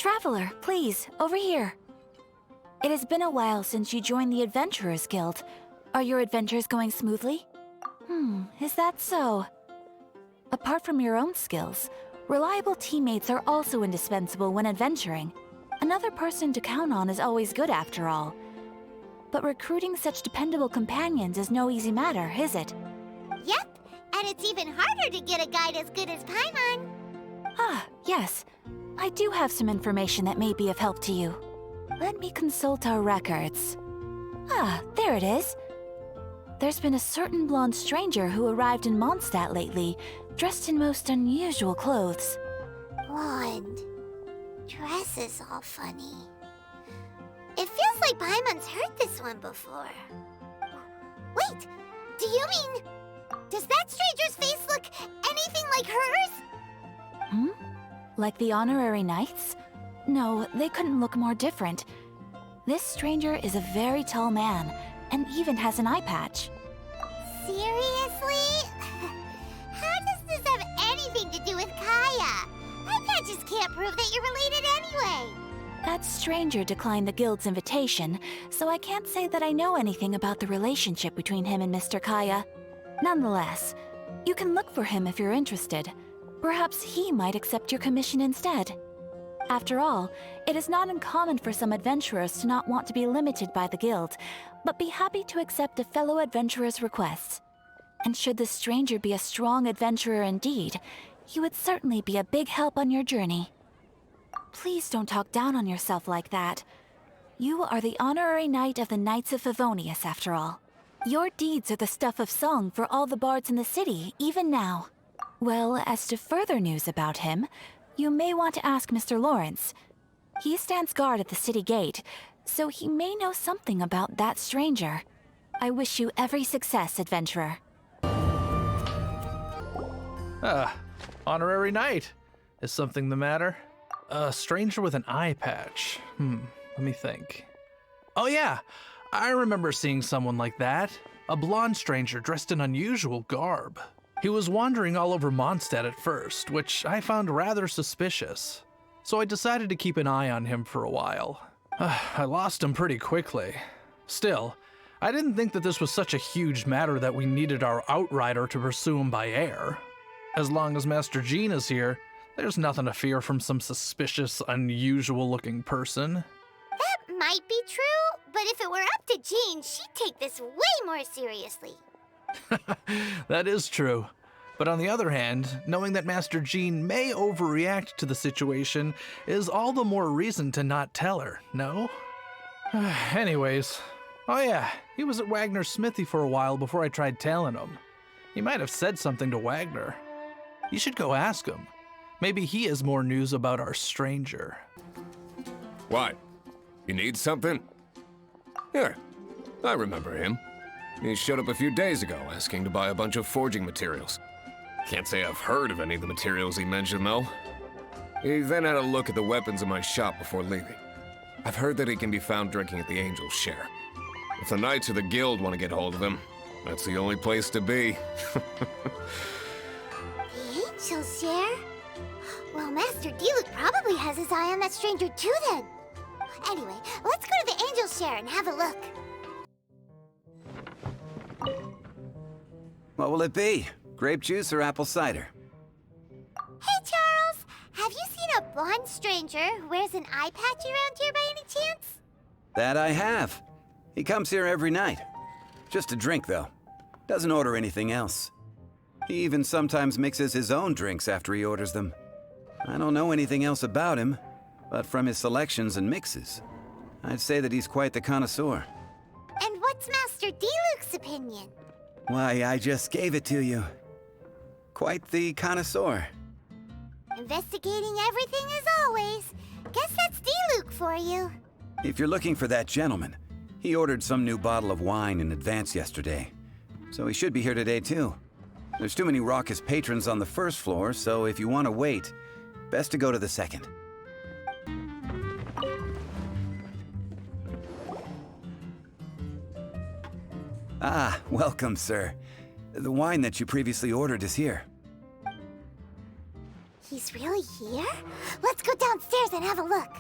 Traveler, please, over here. It has been a while since you joined the Adventurers Guild. Are your adventures going smoothly? Is that so? Apart from your own skills, reliable teammates are also indispensable when adventuring. Another person to count on is always good after all. But recruiting such dependable companions is no easy matter, is it? Yep, and it's even harder to get a guide as good as Paimon. Ah, yes. I do have some information that may be of help to you. Let me consult our records. Ah, there it is. There's been a certain blonde stranger who arrived in Mondstadt lately, dressed in most unusual clothes. Blonde. Dresses all funny. It feels like Paimon's heard this one before. Wait, do you mean... Does that stranger's face look anything like hers? Like the honorary knights? No, they couldn't look more different. This stranger is a very tall man, and even has an eye patch. Seriously? How does this have anything to do with Kaya? Eye patches can't prove that you're related anyway. That stranger declined the guild's invitation, so I can't say that I know anything about the relationship between him and Mr. Kaya. Nonetheless, you can look for him if you're interested. Perhaps he might accept your commission instead. After all, it is not uncommon for some adventurers to not want to be limited by the guild, but be happy to accept a fellow adventurer's requests. And should the stranger be a strong adventurer indeed, he would certainly be a big help on your journey. Please don't talk down on yourself like that. You are the honorary knight of the Knights of Favonius, after all. Your deeds are the stuff of song for all the bards in the city, even now. Well, as to further news about him, you may want to ask Mr. Lawrence. He stands guard at the city gate, so he may know something about that stranger. I wish you every success, adventurer. Honorary knight. Is something the matter? A stranger with an eye patch. Let me think. Oh yeah, I remember seeing someone like that. A blonde stranger dressed in unusual garb. He was wandering all over Mondstadt at first, which I found rather suspicious. So I decided to keep an eye on him for a while. I lost him pretty quickly. Still, I didn't think that this was such a huge matter that we needed our outrider to pursue him by air. As long as Master Jean is here, there's nothing to fear from some suspicious, unusual-looking person. That might be true, but if it were up to Jean, she'd take this way more seriously. That is true. But on the other hand, knowing that Master Jean may overreact to the situation is all the more reason to not tell her, no? Anyways, oh yeah, he was at Wagner's smithy for a while before I tried tailing him. He might have said something to Wagner. You should go ask him. Maybe he has more news about our stranger. What? You need something? Here, I remember him. He showed up a few days ago asking to buy a bunch of forging materials. Can't say I've heard of any of the materials he mentioned, though. He then had a look at the weapons in my shop before leaving. I've heard that he can be found drinking at the Angel's Share. If the Knights of the Guild want to get hold of him, that's the only place to be. The Angel's Share? Well, Master Diluc probably has his eye on that stranger too then. Anyway, let's go to the Angel's Share and have a look. What will it be? Grape juice or apple cider? Hey, Charles! Have you seen a blonde stranger who wears an eye patch around here by any chance? That I have. He comes here every night. Just a drink, though. Doesn't order anything else. He even sometimes mixes his own drinks after he orders them. I don't know anything else about him, but from his selections and mixes, I'd say that he's quite the connoisseur. And what's Master Diluc's opinion? Why, I just gave it to you. Quite the connoisseur. Investigating everything as always. Guess that's Diluc for you. If you're looking for that gentleman, he ordered some new bottle of wine in advance yesterday, so he should be here today too. There's too many raucous patrons on the first floor, so if you want to wait, best to go to the second. Ah, welcome, sir. The wine that you previously ordered is here. He's really here? Let's go downstairs upstairs and have a look.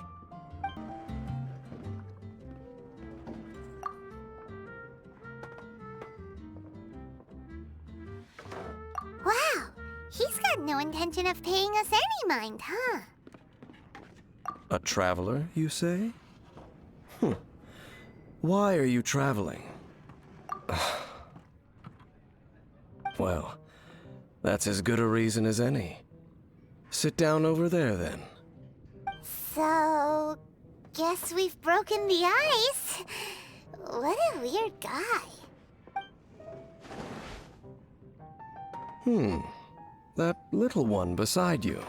Wow, he's got no intention of paying us any mind, huh? A traveler, you say? Why are you traveling? Well, that's as good a reason as any. Sit down over there, then. So, guess we've broken the ice. What a weird guy. That little one beside you.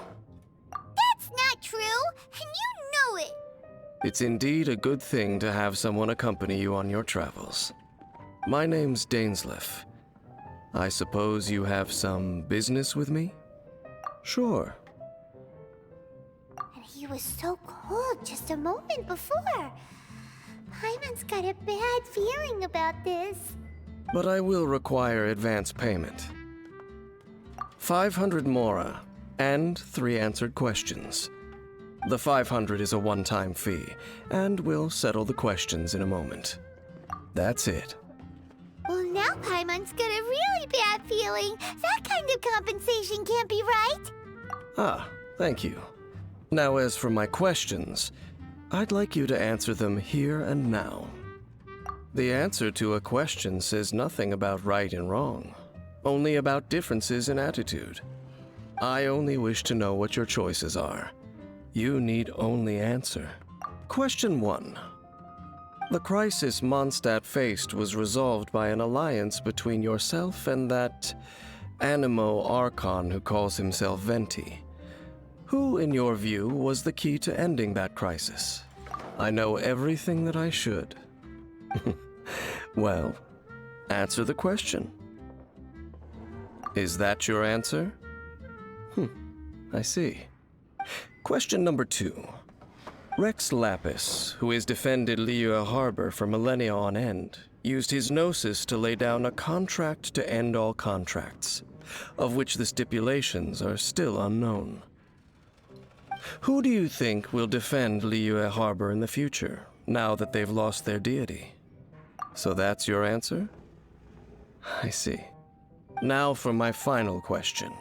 That's not true, and you know it. It's indeed a good thing to have someone accompany you on your travels. My name's Dainsleif. I suppose you have some business with me? Sure. And he was so cold just a moment before. Paimon's got a bad feeling about this. But I will require advance payment. 500 mora, and 3 answered questions. The 500 is a one-time fee, and we'll settle the questions in a moment. That's it. Well, now Paimon's got a really bad feeling. That kind of compensation can't be right. Ah, thank you. Now, as for my questions, I'd like you to answer them here and now. The answer to a question says nothing about right and wrong, only about differences in attitude. I only wish to know what your choices are. You need only answer. Question 1. The crisis Mondstadt faced was resolved by an alliance between yourself and that Animo Archon who calls himself Venti. Who, in your view, was the key to ending that crisis? I know everything that I should. Well, answer the question. Is that your answer? I see. Question number 2. Rex Lapis, who has defended Liyue Harbor for millennia on end, used his gnosis to lay down a contract to end all contracts, of which the stipulations are still unknown. Who do you think will defend Liyue Harbor in the future, now that they've lost their deity? So that's your answer? I see. Now for my final question.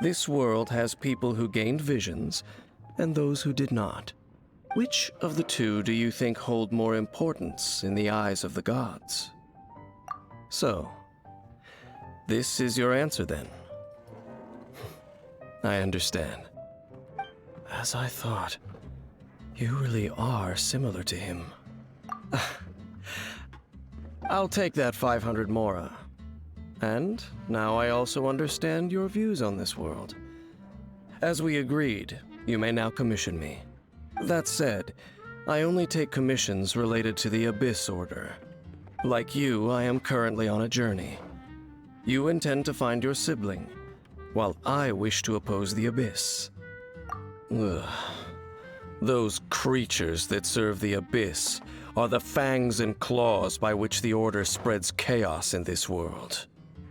This world has people who gained visions, and those who did not. Which of the two do you think hold more importance in the eyes of the gods? So, this is your answer then. I understand. As I thought, you really are similar to him. I'll take that 500 mora. And now I also understand your views on this world. As we agreed, you may now commission me. That said, I only take commissions related to the Abyss Order. Like you, I am currently on a journey. You intend to find your sibling, while I wish to oppose the Abyss. Ugh. Those creatures that serve the Abyss are the fangs and claws by which the Order spreads chaos in this world.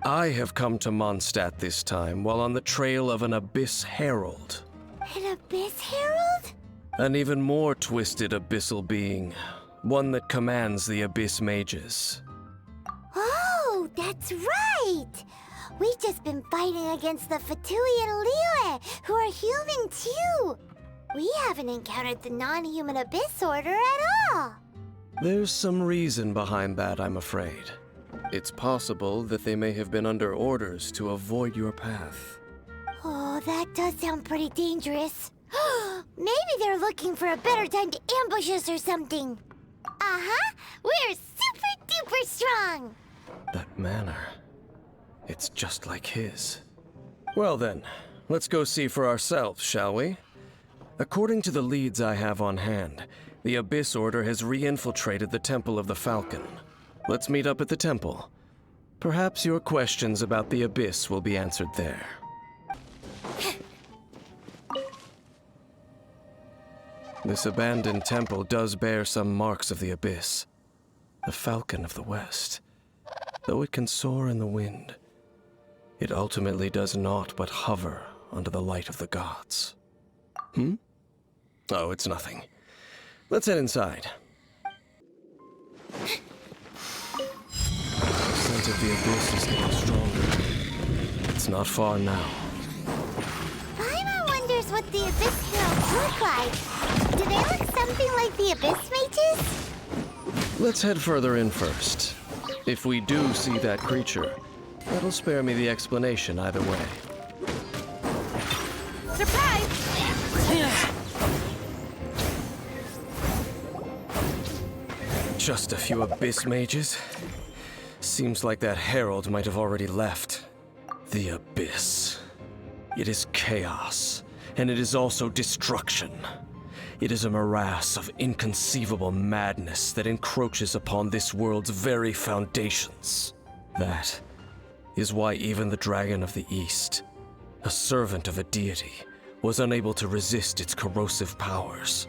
I have come to Mondstadt this time while on the trail of an Abyss Herald. An Abyss Herald? An even more twisted abyssal being, one that commands the Abyss Mages. Oh, that's right! We've just been fighting against the Fatui and Liyue, who are human too! We haven't encountered the non-human Abyss Order at all! There's some reason behind that, I'm afraid. It's possible that they may have been under orders to avoid your path. Oh, that does sound pretty dangerous. Maybe they're looking for a better time to ambush us or something. Uh-huh, we're super duper strong! That manner, it's just like his. Well then, let's go see for ourselves, shall we? According to the leads I have on hand, the Abyss Order has re-infiltrated the Temple of the Falcon. Let's meet up at the temple. Perhaps your questions about the Abyss will be answered there. This abandoned temple does bear some marks of the Abyss. The Falcon of the West. Though it can soar in the wind, it ultimately does naught but hover under the light of the gods. Oh, it's nothing. Let's head inside. The scent of the abyss is getting stronger. It's not far now. Paimon wonders what the Abyss Heralds look like. Do they look something like the Abyss Mages? Let's head further in first. If we do see that creature, that'll spare me the explanation either way. Surprise! Just a few abyss mages? Seems like that herald might have already left. The abyss. It is chaos, and it is also destruction. It is a morass of inconceivable madness that encroaches upon this world's very foundations. That is why even the Dragon of the East, a servant of a deity, was unable to resist its corrosive powers.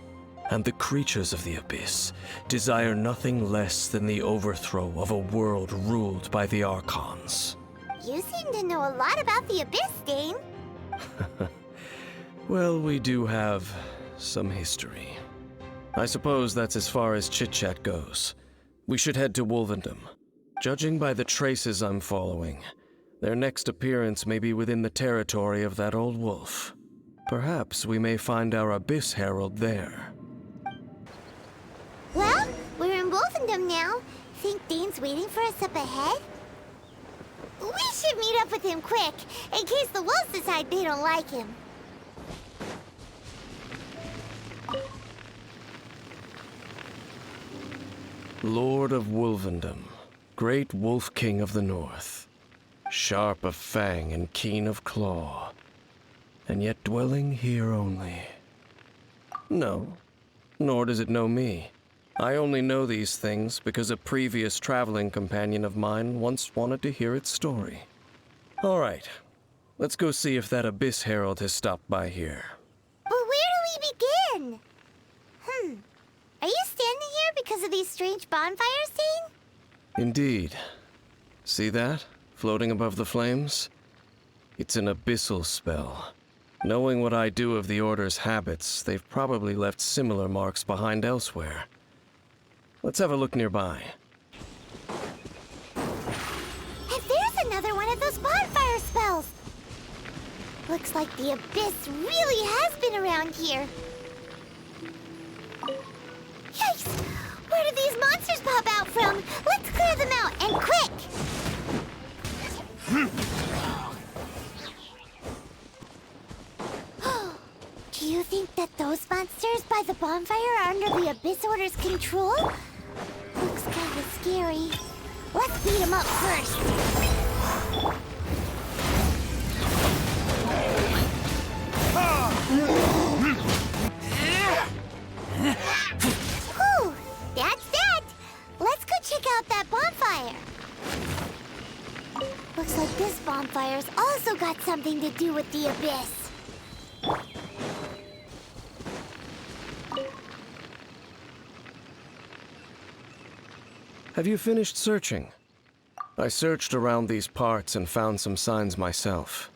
And the creatures of the abyss desire nothing less than the overthrow of a world ruled by the Archons. You seem to know a lot about the Abyss, Dane. Well, we do have some history. I suppose that's as far as chit-chat goes. We should head to Wolvendom. Judging by the traces I'm following, their next appearance may be within the territory of that old wolf. Perhaps we may find our Abyss Herald there. Well, we're in Wolfendom now. Think Dane's waiting for us up ahead? We should meet up with him quick, in case the wolves decide they don't like him. Lord of Wolvendom, great Wolf King of the North, sharp of fang and keen of claw, and yet dwelling here only. No, nor does it know me. I only know these things because a previous traveling companion of mine once wanted to hear its story. All right, let's go see if that Abyss Herald has stopped by here. But where do we begin? Are you standing here because of these strange bonfires, Dane? Indeed. See that, floating above the flames? It's an abyssal spell. Knowing what I do of the Order's habits, they've probably left similar marks behind elsewhere. Let's have a look nearby. And there's another one of those bonfire spells! Looks like the Abyss really has been around here. Yikes! Where did these monsters pop out from? Let's clear them out, and quick! Do you think that those monsters by the bonfire are under the Abyss Order's control? Looks kind of scary. Let's beat them up first. Whew, that's that. Let's go check out that bonfire. Looks like this bonfire's also got something to do with the Abyss. Have you finished searching? I searched around these parts and found some signs myself,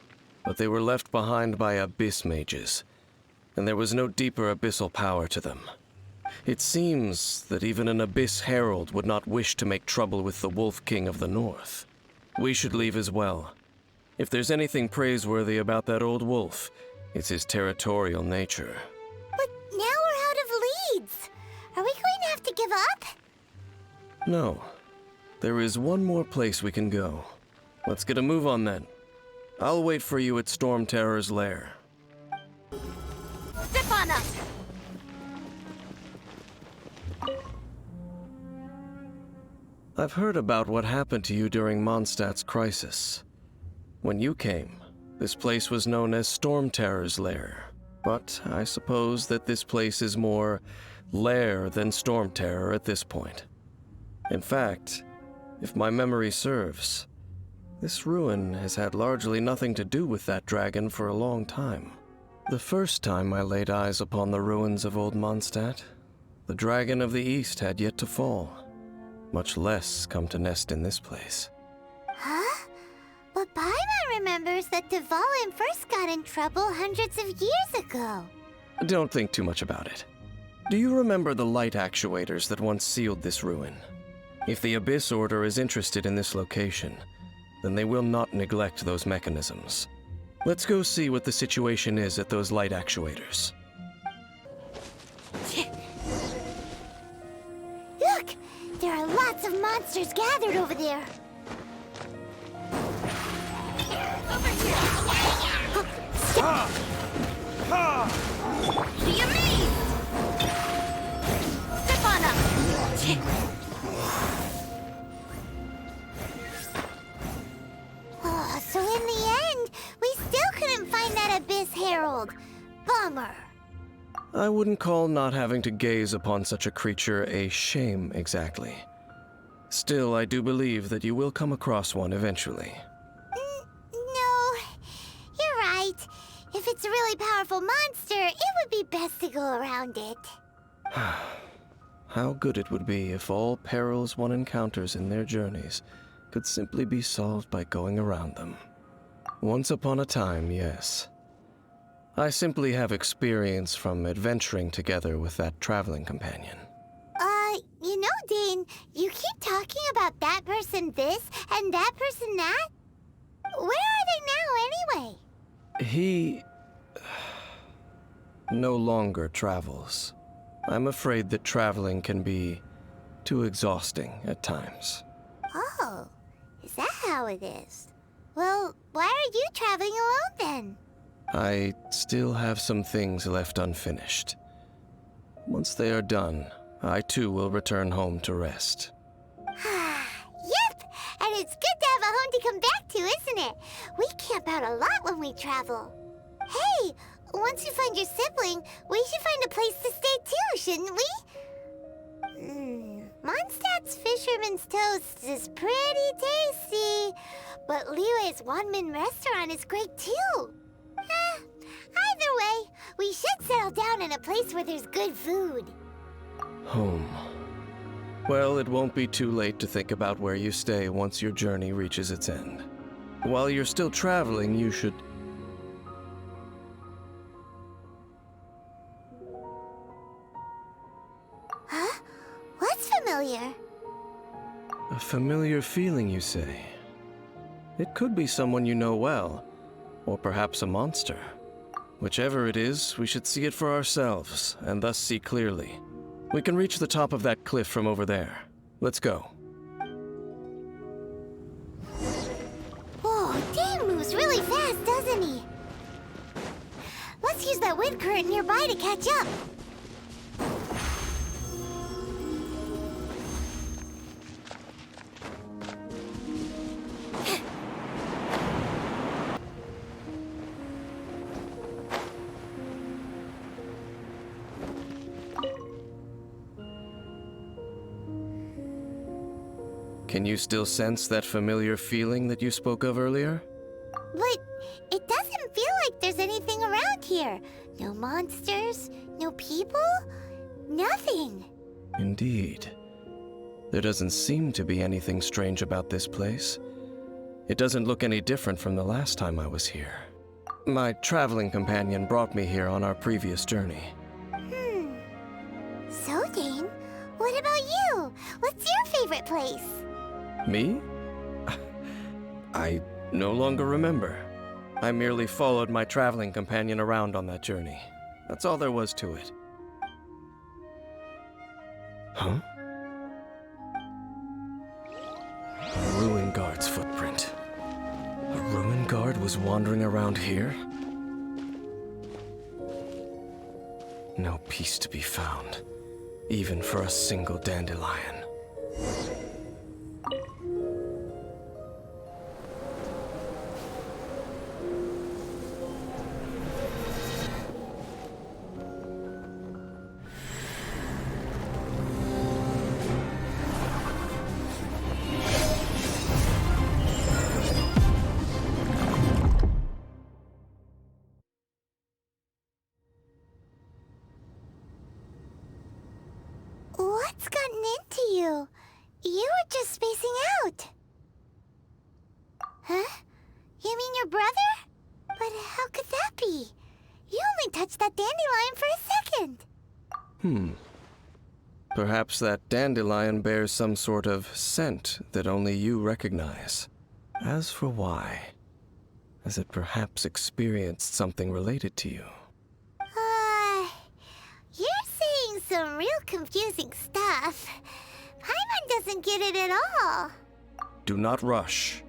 but they were left behind by abyss mages, and there was no deeper abyssal power to them. It seems that even an Abyss Herald would not wish to make trouble with the Wolf King of the North. We should leave as well. If there's anything praiseworthy about that old wolf, it's his territorial nature. But now we're out of leads. Are we going to have to give up? No. There is one more place we can go. Let's get a move on then. I'll wait for you at Storm Terror's lair. Step on up! I've heard about what happened to you during Mondstadt's crisis. When you came, this place was known as Storm Terror's lair. But I suppose that this place is more lair than Storm Terror at this point. In fact, if my memory serves, this ruin has had largely nothing to do with that dragon for a long time. The first time I laid eyes upon the ruins of old Mondstadt, the Dragon of the East had yet to fall, much less come to nest in this place. Huh? But Paimon remembers that Dvalin first got in trouble hundreds of years ago. Don't think too much about it. Do you remember the light actuators that once sealed this ruin? If the Abyss Order is interested in this location, then they will not neglect those mechanisms. Let's go see what the situation is at those light actuators. Look! There are lots of monsters gathered over there. Over here! What do you mean? Step on up! Oh, so in the end, we still couldn't find that Abyss Herald. Bummer. I wouldn't call not having to gaze upon such a creature a shame exactly. Still, I do believe that you will come across one eventually. No, you're right. If it's a really powerful monster, it would be best to go around it. How good it would be if all perils one encounters in their journeys could simply be solved by going around them. Once upon a time, yes. I simply have experience from adventuring together with that traveling companion. You know, Dane, you keep talking about that person this and that person that. Where are they now, anyway? He no longer travels. I'm afraid that traveling can be too exhausting at times. Oh, is that how it is? Well, why are you traveling alone then? I still have some things left unfinished. Once they are done, I too will return home to rest. Yep, and it's good to have a home to come back to, isn't it? We camp out a lot when we travel. Hey, once you find your sibling, we should find a place to stay too, shouldn't we? Mondstadt's Fisherman's Toast is pretty tasty, but Liyue's one-man restaurant is great too. Either way, we should settle down in a place where there's good food. Home. Well, it won't be too late to think about where you stay once your journey reaches its end. While you're still traveling, you should... Huh? What's familiar? A familiar feeling, you say? It could be someone you know well, or perhaps a monster. Whichever it is, we should see it for ourselves, and thus see clearly. We can reach the top of that cliff from over there. Let's go. Whoa, Dane moves really fast, doesn't he? Let's use that wind current nearby to catch up. Can you still sense that familiar feeling that you spoke of earlier? But it doesn't feel like there's anything around here. No monsters, no people, nothing. Indeed. There doesn't seem to be anything strange about this place. It doesn't look any different from the last time I was here. My traveling companion brought me here on our previous journey. So, Dane, what about you? What's your favorite place? Me? I no longer remember. I merely followed my traveling companion around on that journey. That's all there was to it. Huh? A ruin guard's footprint. A ruin guard was wandering around here? No peace to be found, even for a single dandelion. What's gotten into you? You were just spacing out. Huh? You mean your brother? But how could that be? You only touched that dandelion for a second. Perhaps that dandelion bears some sort of scent that only you recognize. As for why, has it perhaps experienced something related to you? You're saying some real confusing stuff. Paimon doesn't get it at all. Do not rush.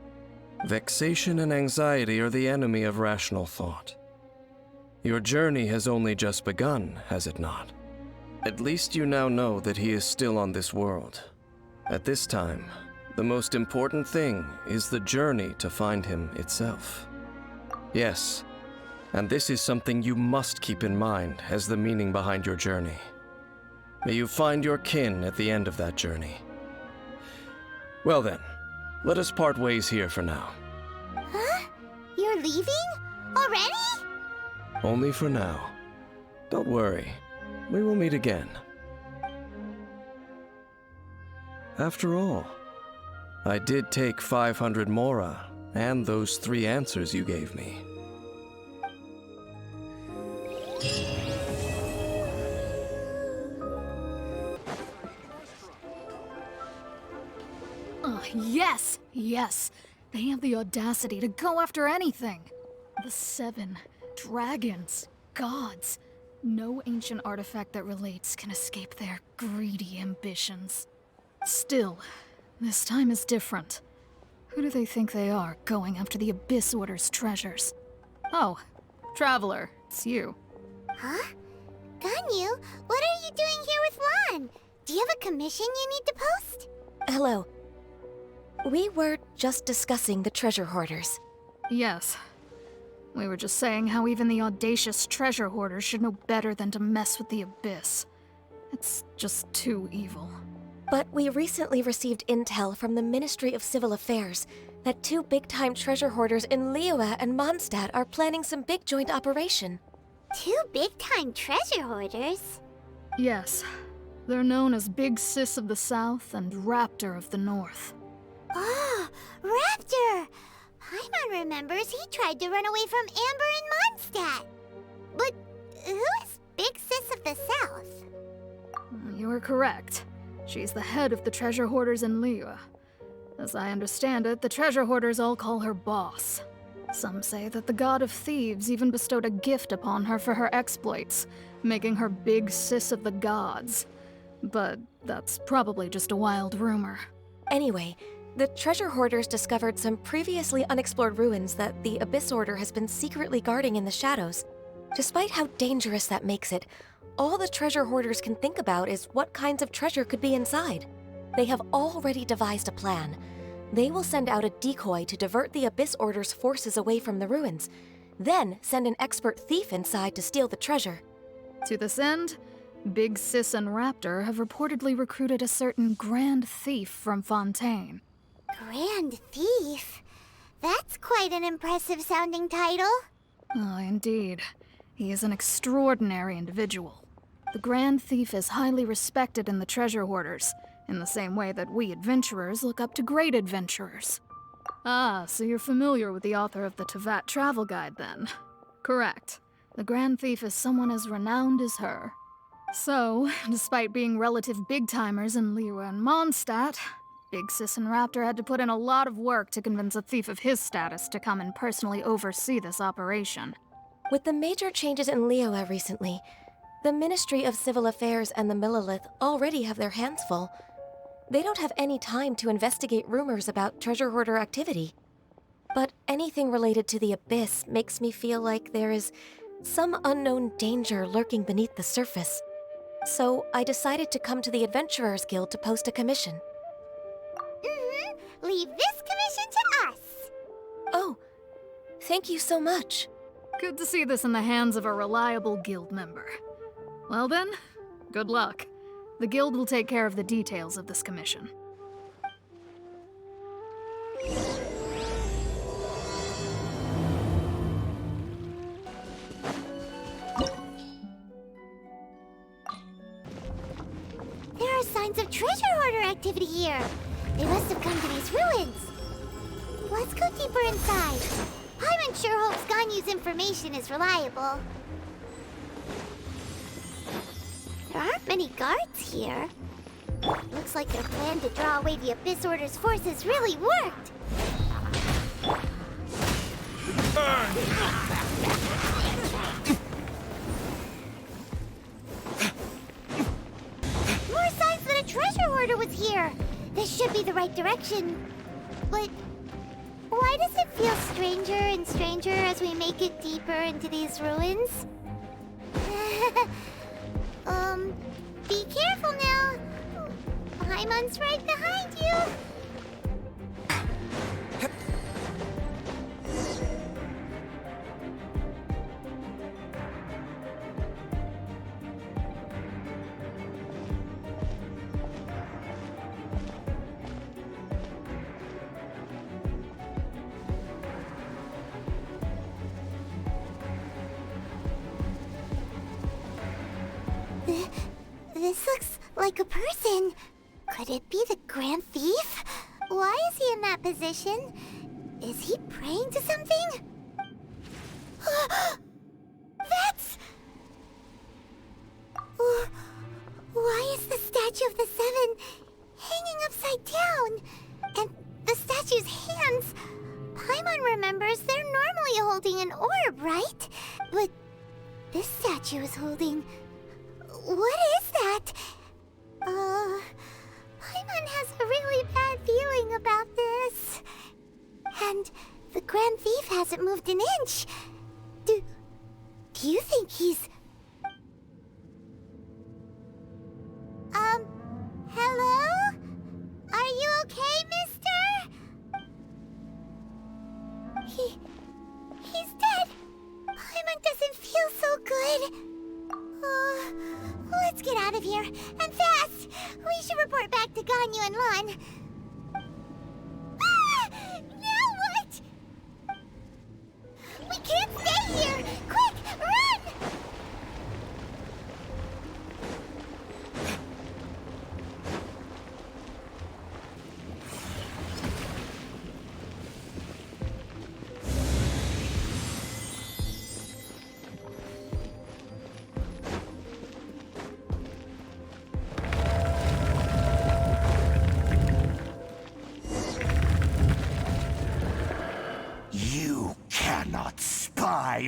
Vexation and anxiety are the enemy of rational thought. Your journey has only just begun, has it not? At least you now know that he is still on this world. At this time, the most important thing is the journey to find him itself. Yes, and this is something you must keep in mind as the meaning behind your journey. May you find your kin at the end of that journey. Well then, let us part ways here for now. Huh? You're leaving? Already? Only for now. Don't worry, we will meet again. After all, I did take 500 mora and those 3 answers you gave me. Yes! Yes! They have the audacity to go after anything! The 7 dragons, gods. No ancient artifact that relates can escape their greedy ambitions. Still, this time is different. Who do they think they are, going after the Abyss Order's treasures? Oh, Traveler, it's you. Huh? Ganyu, what are you doing here with Lan? Do you have a commission you need to post? Hello. We were just discussing the treasure hoarders. Yes. We were just saying how even the audacious treasure hoarders should know better than to mess with the Abyss. It's just too evil. But we recently received intel from the Ministry of Civil Affairs that 2 big-time treasure hoarders in Liyue and Mondstadt are planning some big joint operation. 2 big-time treasure hoarders? Yes. They're known as Big Sis of the South and Raptor of the North. Oh, Raptor! Paimon remembers he tried to run away from Amber in Mondstadt. But who is Big Sis of the South? You are correct. She's the head of the treasure hoarders in Liyue. As I understand it, the treasure hoarders all call her boss. Some say that the god of thieves even bestowed a gift upon her for her exploits, making her Big Sis of the gods. But that's probably just a wild rumor. Anyway, the treasure hoarders discovered some previously unexplored ruins that the Abyss Order has been secretly guarding in the shadows. Despite how dangerous that makes it, all the treasure hoarders can think about is what kinds of treasure could be inside. They have already devised a plan. They will send out a decoy to divert the Abyss Order's forces away from the ruins, then send an expert thief inside to steal the treasure. To this end, Big Sis and Raptor have reportedly recruited a certain Grand Thief from Fontaine. Grand Thief? That's quite an impressive sounding title. Oh, indeed. He is an extraordinary individual. The Grand Thief is highly respected in the treasure hoarders, in the same way that we adventurers look up to great adventurers. Ah, so you're familiar with the author of the Tevat Travel Guide, then? Correct. The Grand Thief is someone as renowned as her. So, despite being relative big-timers in Liyue and Mondstadt, Big Sis and Raptor had to put in a lot of work to convince a thief of his status to come and personally oversee this operation. With the major changes in Liyue recently, the Ministry of Civil Affairs and the Millelith already have their hands full. They don't have any time to investigate rumors about treasure hoarder activity. But anything related to the Abyss makes me feel like there is some unknown danger lurking beneath the surface. So I decided to come to the Adventurers Guild to post a commission. Leave this commission to us. Oh, thank you so much. Good to see this in the hands of a reliable guild member. Well then, good luck. The guild will take care of the details of this commission. There are signs of treasure hoarder activity here. They must have come to these ruins. Let's go deeper inside. Paimon sure hopes Ganyu's information is reliable. many guards here. Looks like their plan to draw away the Abyss Order's forces really worked. More signs that a treasure hoarder was here. This should be the right direction. But why does it feel stranger and stranger as we make it deeper into these ruins? Be careful now. Paimon's right behind you. This looks like a person. Could it be the Grand Thief? Why is he in that position? Is he praying to something? That's... Why is the statue of the Seven hanging upside down? And the statue's hands... Paimon remembers they're normally holding an orb, right? But this statue is holding... What is that? Paimon has a really bad feeling about this. And the Grand Thief hasn't moved an inch. Do you think he's... Hello? Are you okay, mister? He's dead. Paimon doesn't feel so good. Let's get out of here, and fast! We should report back to Ganyu and Lon. Ah! Now what? We can't stay here! Quick, run!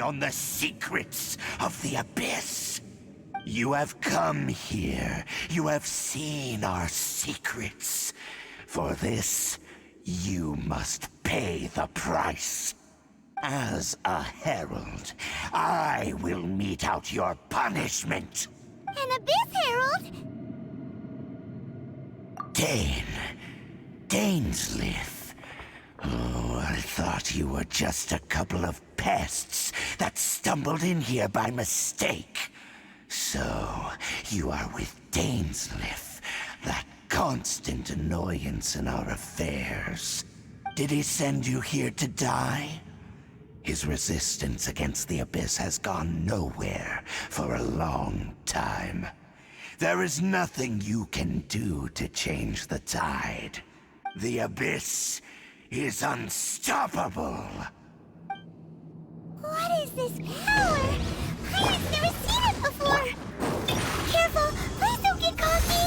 On the secrets of the Abyss. You have come here. You have seen our secrets. For this, you must pay the price. As a herald, I will mete out your punishment. An Abyss Herald? Dainsleif. Oh, I thought you were just a couple of pests that stumbled in here by mistake. So, you are with Dainsleif, that constant annoyance in our affairs. Did he send you here to die? His resistance against the Abyss has gone nowhere for a long time. There is nothing you can do to change the tide. The Abyss is unstoppable. What is this power? I've never seen it before. Careful, please don't get cocky.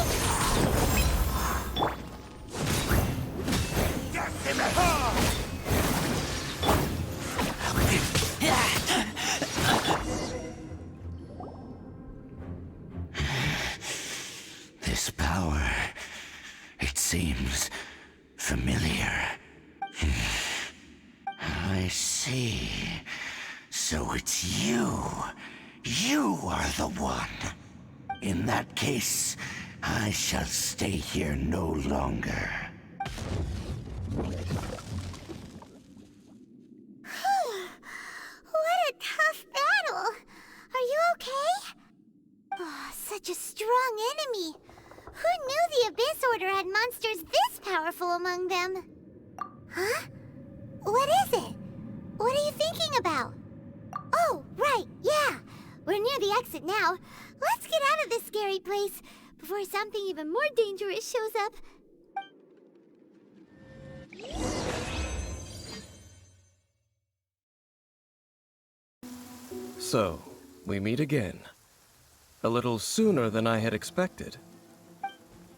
This power, it seems familiar. I see. So it's you. You are the one. In that case, I shall stay here no longer. What a tough battle. Are you okay? Oh, such a strong enemy. Who knew the Abyss Order had monsters this powerful among them? Huh? What is it? What are you thinking about? Oh, right, yeah. We're near the exit now. Let's get out of this scary place before something even more dangerous shows up. So, we meet again. A little sooner than I had expected.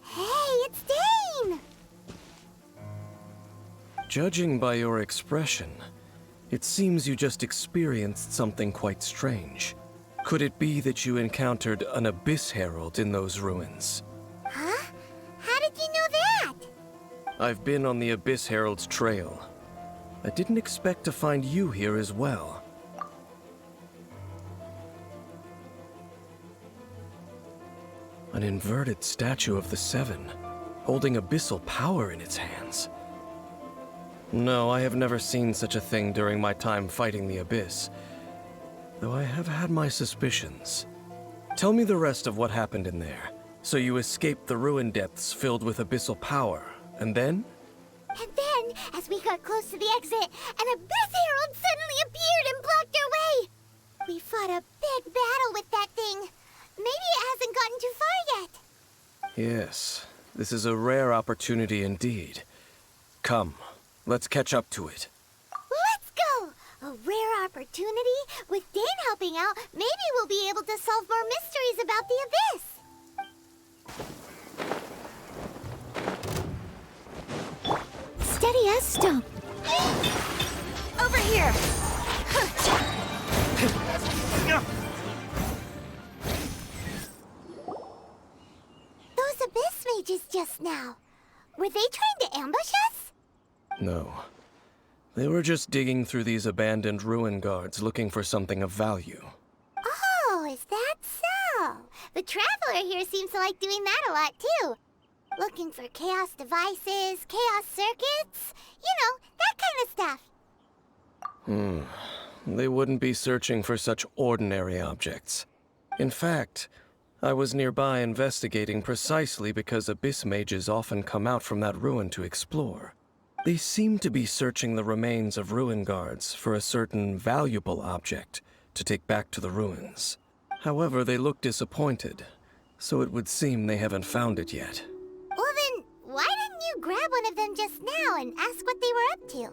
Hey, it's Dane! Judging by your expression, it seems you just experienced something quite strange. Could it be that you encountered an Abyss Herald in those ruins? Huh? How did you know that? I've been on the Abyss Herald's trail. I didn't expect to find you here as well. An inverted statue of the Seven, holding abyssal power in its hands. No, I have never seen such a thing during my time fighting the Abyss, though I have had my suspicions. Tell me the rest of what happened in there. So you escaped the ruin depths filled with abyssal power, and then? And then, as we got close to the exit, an Abyss Herald suddenly appeared and blocked our way! We fought a big battle with that thing. Maybe it hasn't gotten too far yet. Yes, this is a rare opportunity indeed. Come, let's catch up to it. Let's go! A rare opportunity? With Dane helping out, maybe we'll be able to solve more mysteries about the Abyss. Steady as stone. Over here! Those Abyss mages just now. Were they trying to ambush us? No. They were just digging through these abandoned ruin guards looking for something of value. Oh, is that so? The Traveler here seems to like doing that a lot, too. Looking for chaos devices, chaos circuits, you know, that kind of stuff. They wouldn't be searching for such ordinary objects. In fact, I was nearby investigating precisely because Abyss mages often come out from that ruin to explore. They seem to be searching the remains of ruin guards for a certain valuable object to take back to the ruins. However, they look disappointed, so it would seem they haven't found it yet. Well then, why didn't you grab one of them just now and ask what they were up to?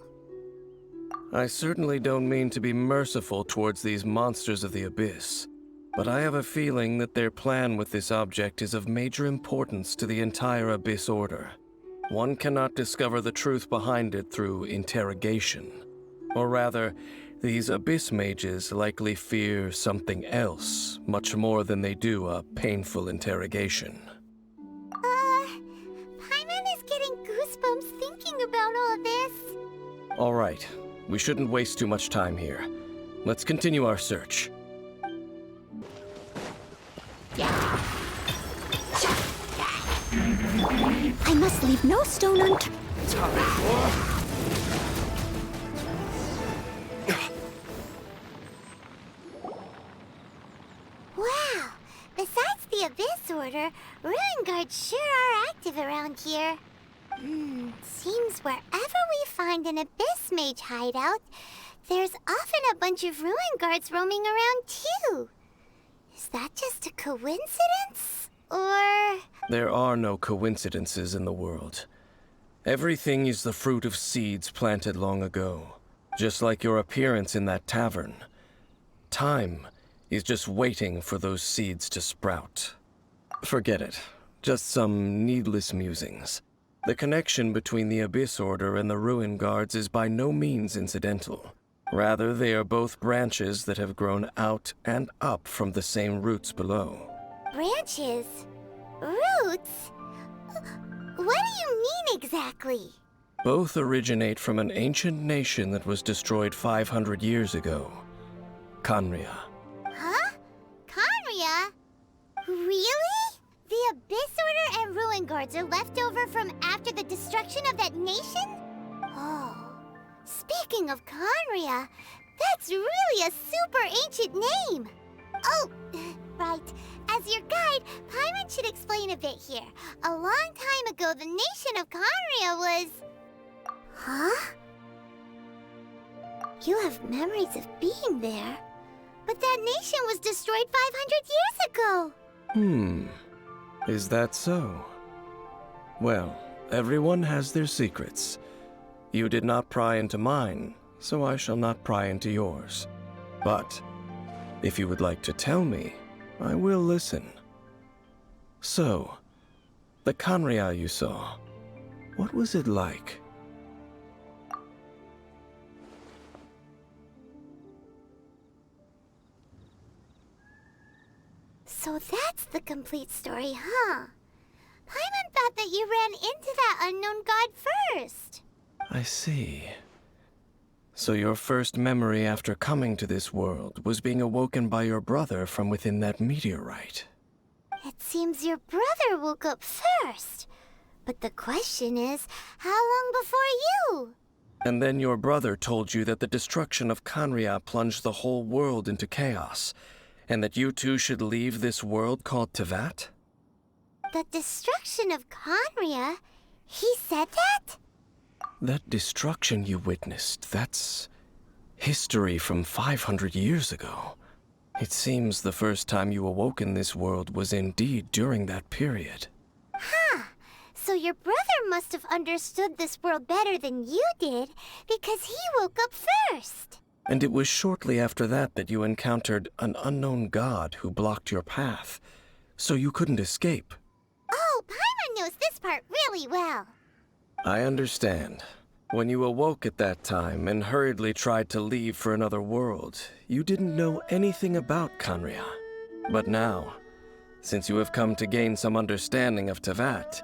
I certainly don't mean to be merciful towards these monsters of the Abyss, but I have a feeling that their plan with this object is of major importance to the entire Abyss Order. One cannot discover the truth behind it through interrogation. Or rather, these Abyss mages likely fear something else, much more than they do a painful interrogation. Paimon is getting goosebumps thinking about all this. All right, we shouldn't waste too much time here. Let's continue our search. I must leave no stone unturned. Wow! Besides the Abyss Order, Ruin Guards sure are active around here. Seems wherever we find an Abyss Mage hideout, there's often a bunch of Ruin Guards roaming around too. Is that just a coincidence? Or... There are no coincidences in the world. Everything is the fruit of seeds planted long ago, just like your appearance in that tavern. Time is just waiting for those seeds to sprout. Forget it. Just some needless musings. The connection between the Abyss Order and the Ruin Guards is by no means incidental. Rather, they are both branches that have grown out and up from the same roots below. branches? Roots? What do you mean exactly? Both originate from an ancient nation that was destroyed 500 years ago. Khaenri'ah. Huh? Khaenri'ah? Really? The Abyss Order and Ruin Guards are left over from after the destruction of that nation? Oh. Speaking of Khaenri'ah, that's really a super ancient name. Oh, right. As your guide, Paimon should explain a bit here. A long time ago, the nation of Khaenri'ah was... Huh? You have memories of being there. But that nation was destroyed 500 years ago. Is that so? Well, everyone has their secrets. You did not pry into mine, so I shall not pry into yours. But if you would like to tell me, I will listen. So, the Khaenri'ah you saw, what was it like? So that's the complete story, huh? Paimon thought that you ran into that unknown god first. I see. So your first memory after coming to this world was being awoken by your brother from within that meteorite. It seems your brother woke up first. But the question is, how long before you? And then your brother told you that the destruction of Khaenri'ah plunged the whole world into chaos, and that you two should leave this world called Teyvat? The destruction of Khaenri'ah? He said that? That destruction you witnessed, that's history from 500 years ago. It seems the first time you awoke in this world was indeed during that period. Huh. So your brother must have understood this world better than you did, because he woke up first. And it was shortly after that that you encountered an unknown god who blocked your path, so you couldn't escape. Oh, Paimon knows this part really well. I understand. When you awoke at that time and hurriedly tried to leave for another world, you didn't know anything about Khaenri'ah. But now, since you have come to gain some understanding of Teyvat,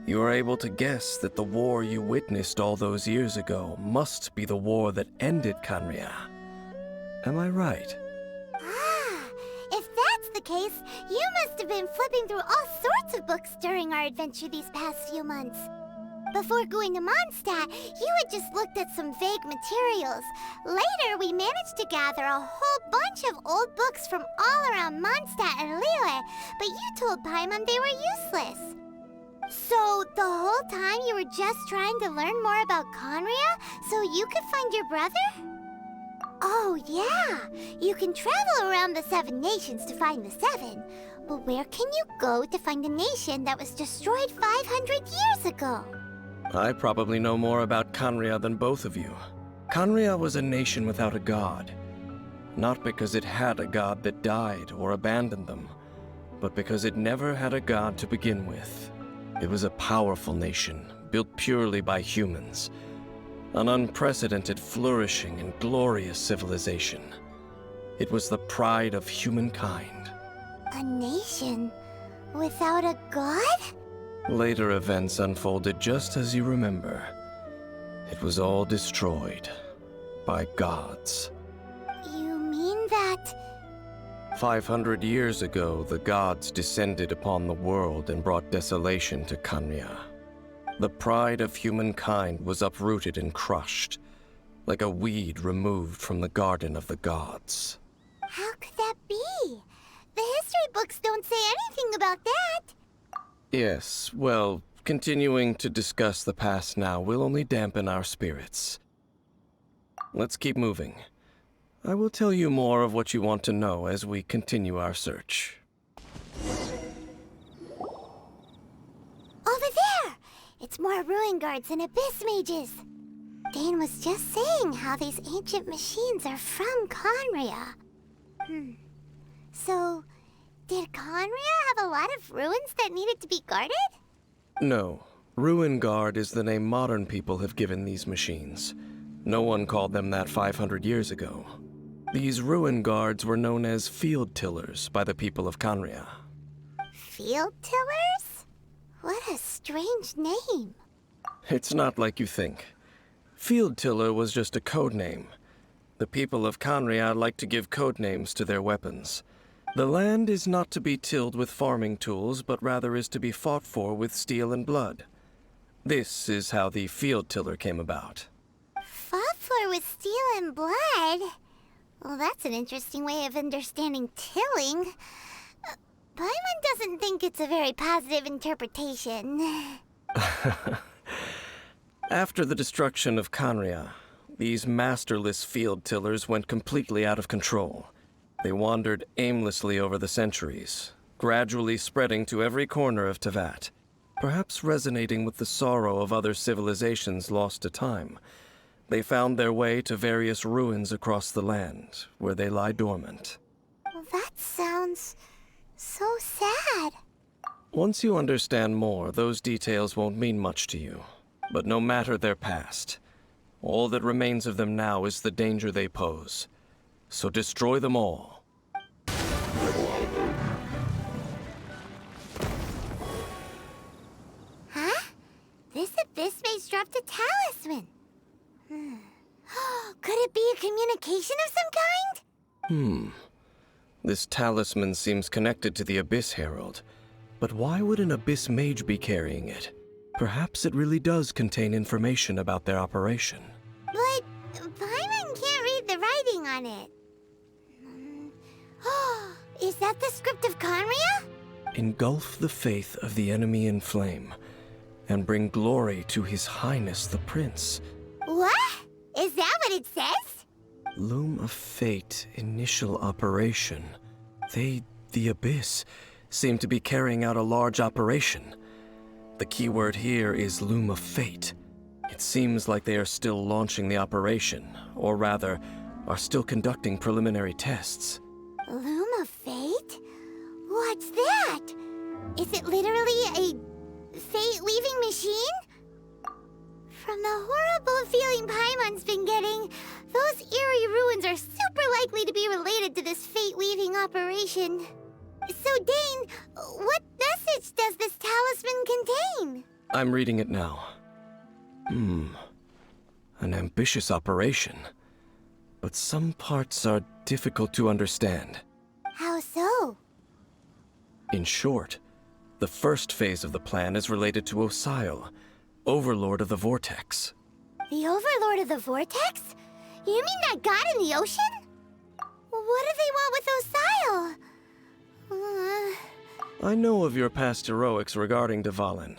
you are able to guess that the war you witnessed all those years ago must be the war that ended Khaenri'ah. Am I right? Ah, if that's the case, you must have been flipping through all sorts of books during our adventure these past few months. Before going to Mondstadt, you had just looked at some vague materials. Later, we managed to gather a whole bunch of old books from all around Mondstadt and Liyue, but you told Paimon they were useless. So, the whole time you were just trying to learn more about Khaenri'ah so you could find your brother? Oh, yeah. You can travel around the 7 nations to find the 7. But where can you go to find a nation that was destroyed 500 years ago? I probably know more about Khaenri'ah than both of you. Khaenri'ah was a nation without a god. Not because it had a god that died or abandoned them, but because it never had a god to begin with. It was a powerful nation, built purely by humans. An unprecedented, flourishing, and glorious civilization. It was the pride of humankind. A nation without a god? Later events unfolded just as you remember. It was all destroyed by gods. You mean that... 500 years ago, the gods descended upon the world and brought desolation to Khaenri'ah. The pride of humankind was uprooted and crushed, like a weed removed from the garden of the gods. How could that be? The history books don't say anything about that. Yes, well, continuing to discuss the past now will only dampen our spirits. Let's keep moving. I will tell you more of what you want to know as we continue our search. Over there! It's more ruin guards and abyss mages. Dane was just saying how these ancient machines are from Khaenri'ah. So, did Khaenri'ah have a lot of ruins that needed to be guarded? No. Ruin Guard is the name modern people have given these machines. No one called them that 500 years ago. These ruin guards were known as field tillers by the people of Khaenri'ah. Field tillers? What a strange name. It's not like you think. Field tiller was just a code name. The people of Khaenri'ah like to give code names to their weapons. The land is not to be tilled with farming tools, but rather is to be fought for with steel and blood. This is how the field tiller came about. Fought for with steel and blood? Well, that's an interesting way of understanding tilling. Paimon doesn't think it's a very positive interpretation. After the destruction of Khaenri'ah, these masterless field tillers went completely out of control. They wandered aimlessly over the centuries, gradually spreading to every corner of Teyvat, perhaps resonating with the sorrow of other civilizations lost to time. They found their way to various ruins across the land, where they lie dormant. Well, that sounds So sad. Once you understand more, those details won't mean much to you. But no matter their past, all that remains of them now is the danger they pose. So destroy them all. Huh? This abyss mage dropped a talisman. Could it be a communication of some kind? This talisman seems connected to the Abyss Herald. But why would an Abyss Mage be carrying it? Perhaps it really does contain information about their operation. But Paimon can't read the writing on it. Is that the script of Conria? Engulf the faith of the enemy in flame, and bring glory to His Highness the Prince. What? Is that what it says? Loom of Fate initial operation. They, the Abyss, seem to be carrying out a large operation. The keyword here is Loom of Fate. It seems like they are still launching the operation, or rather, are still conducting preliminary tests. Loom of Fate? What's that? Is it literally a fate-weaving machine? From the horrible feeling Paimon's been getting, those eerie ruins are super likely to be related to this fate-weaving operation. So, Dane, what message does this talisman contain? I'm reading it now. An ambitious operation. But some parts are difficult to understand. How so? In short, the first phase of the plan is related to Osile, Overlord of the Vortex. The Overlord of the Vortex? You mean that god in the ocean? What do they want with Osile? I know of your past heroics regarding Dvalin,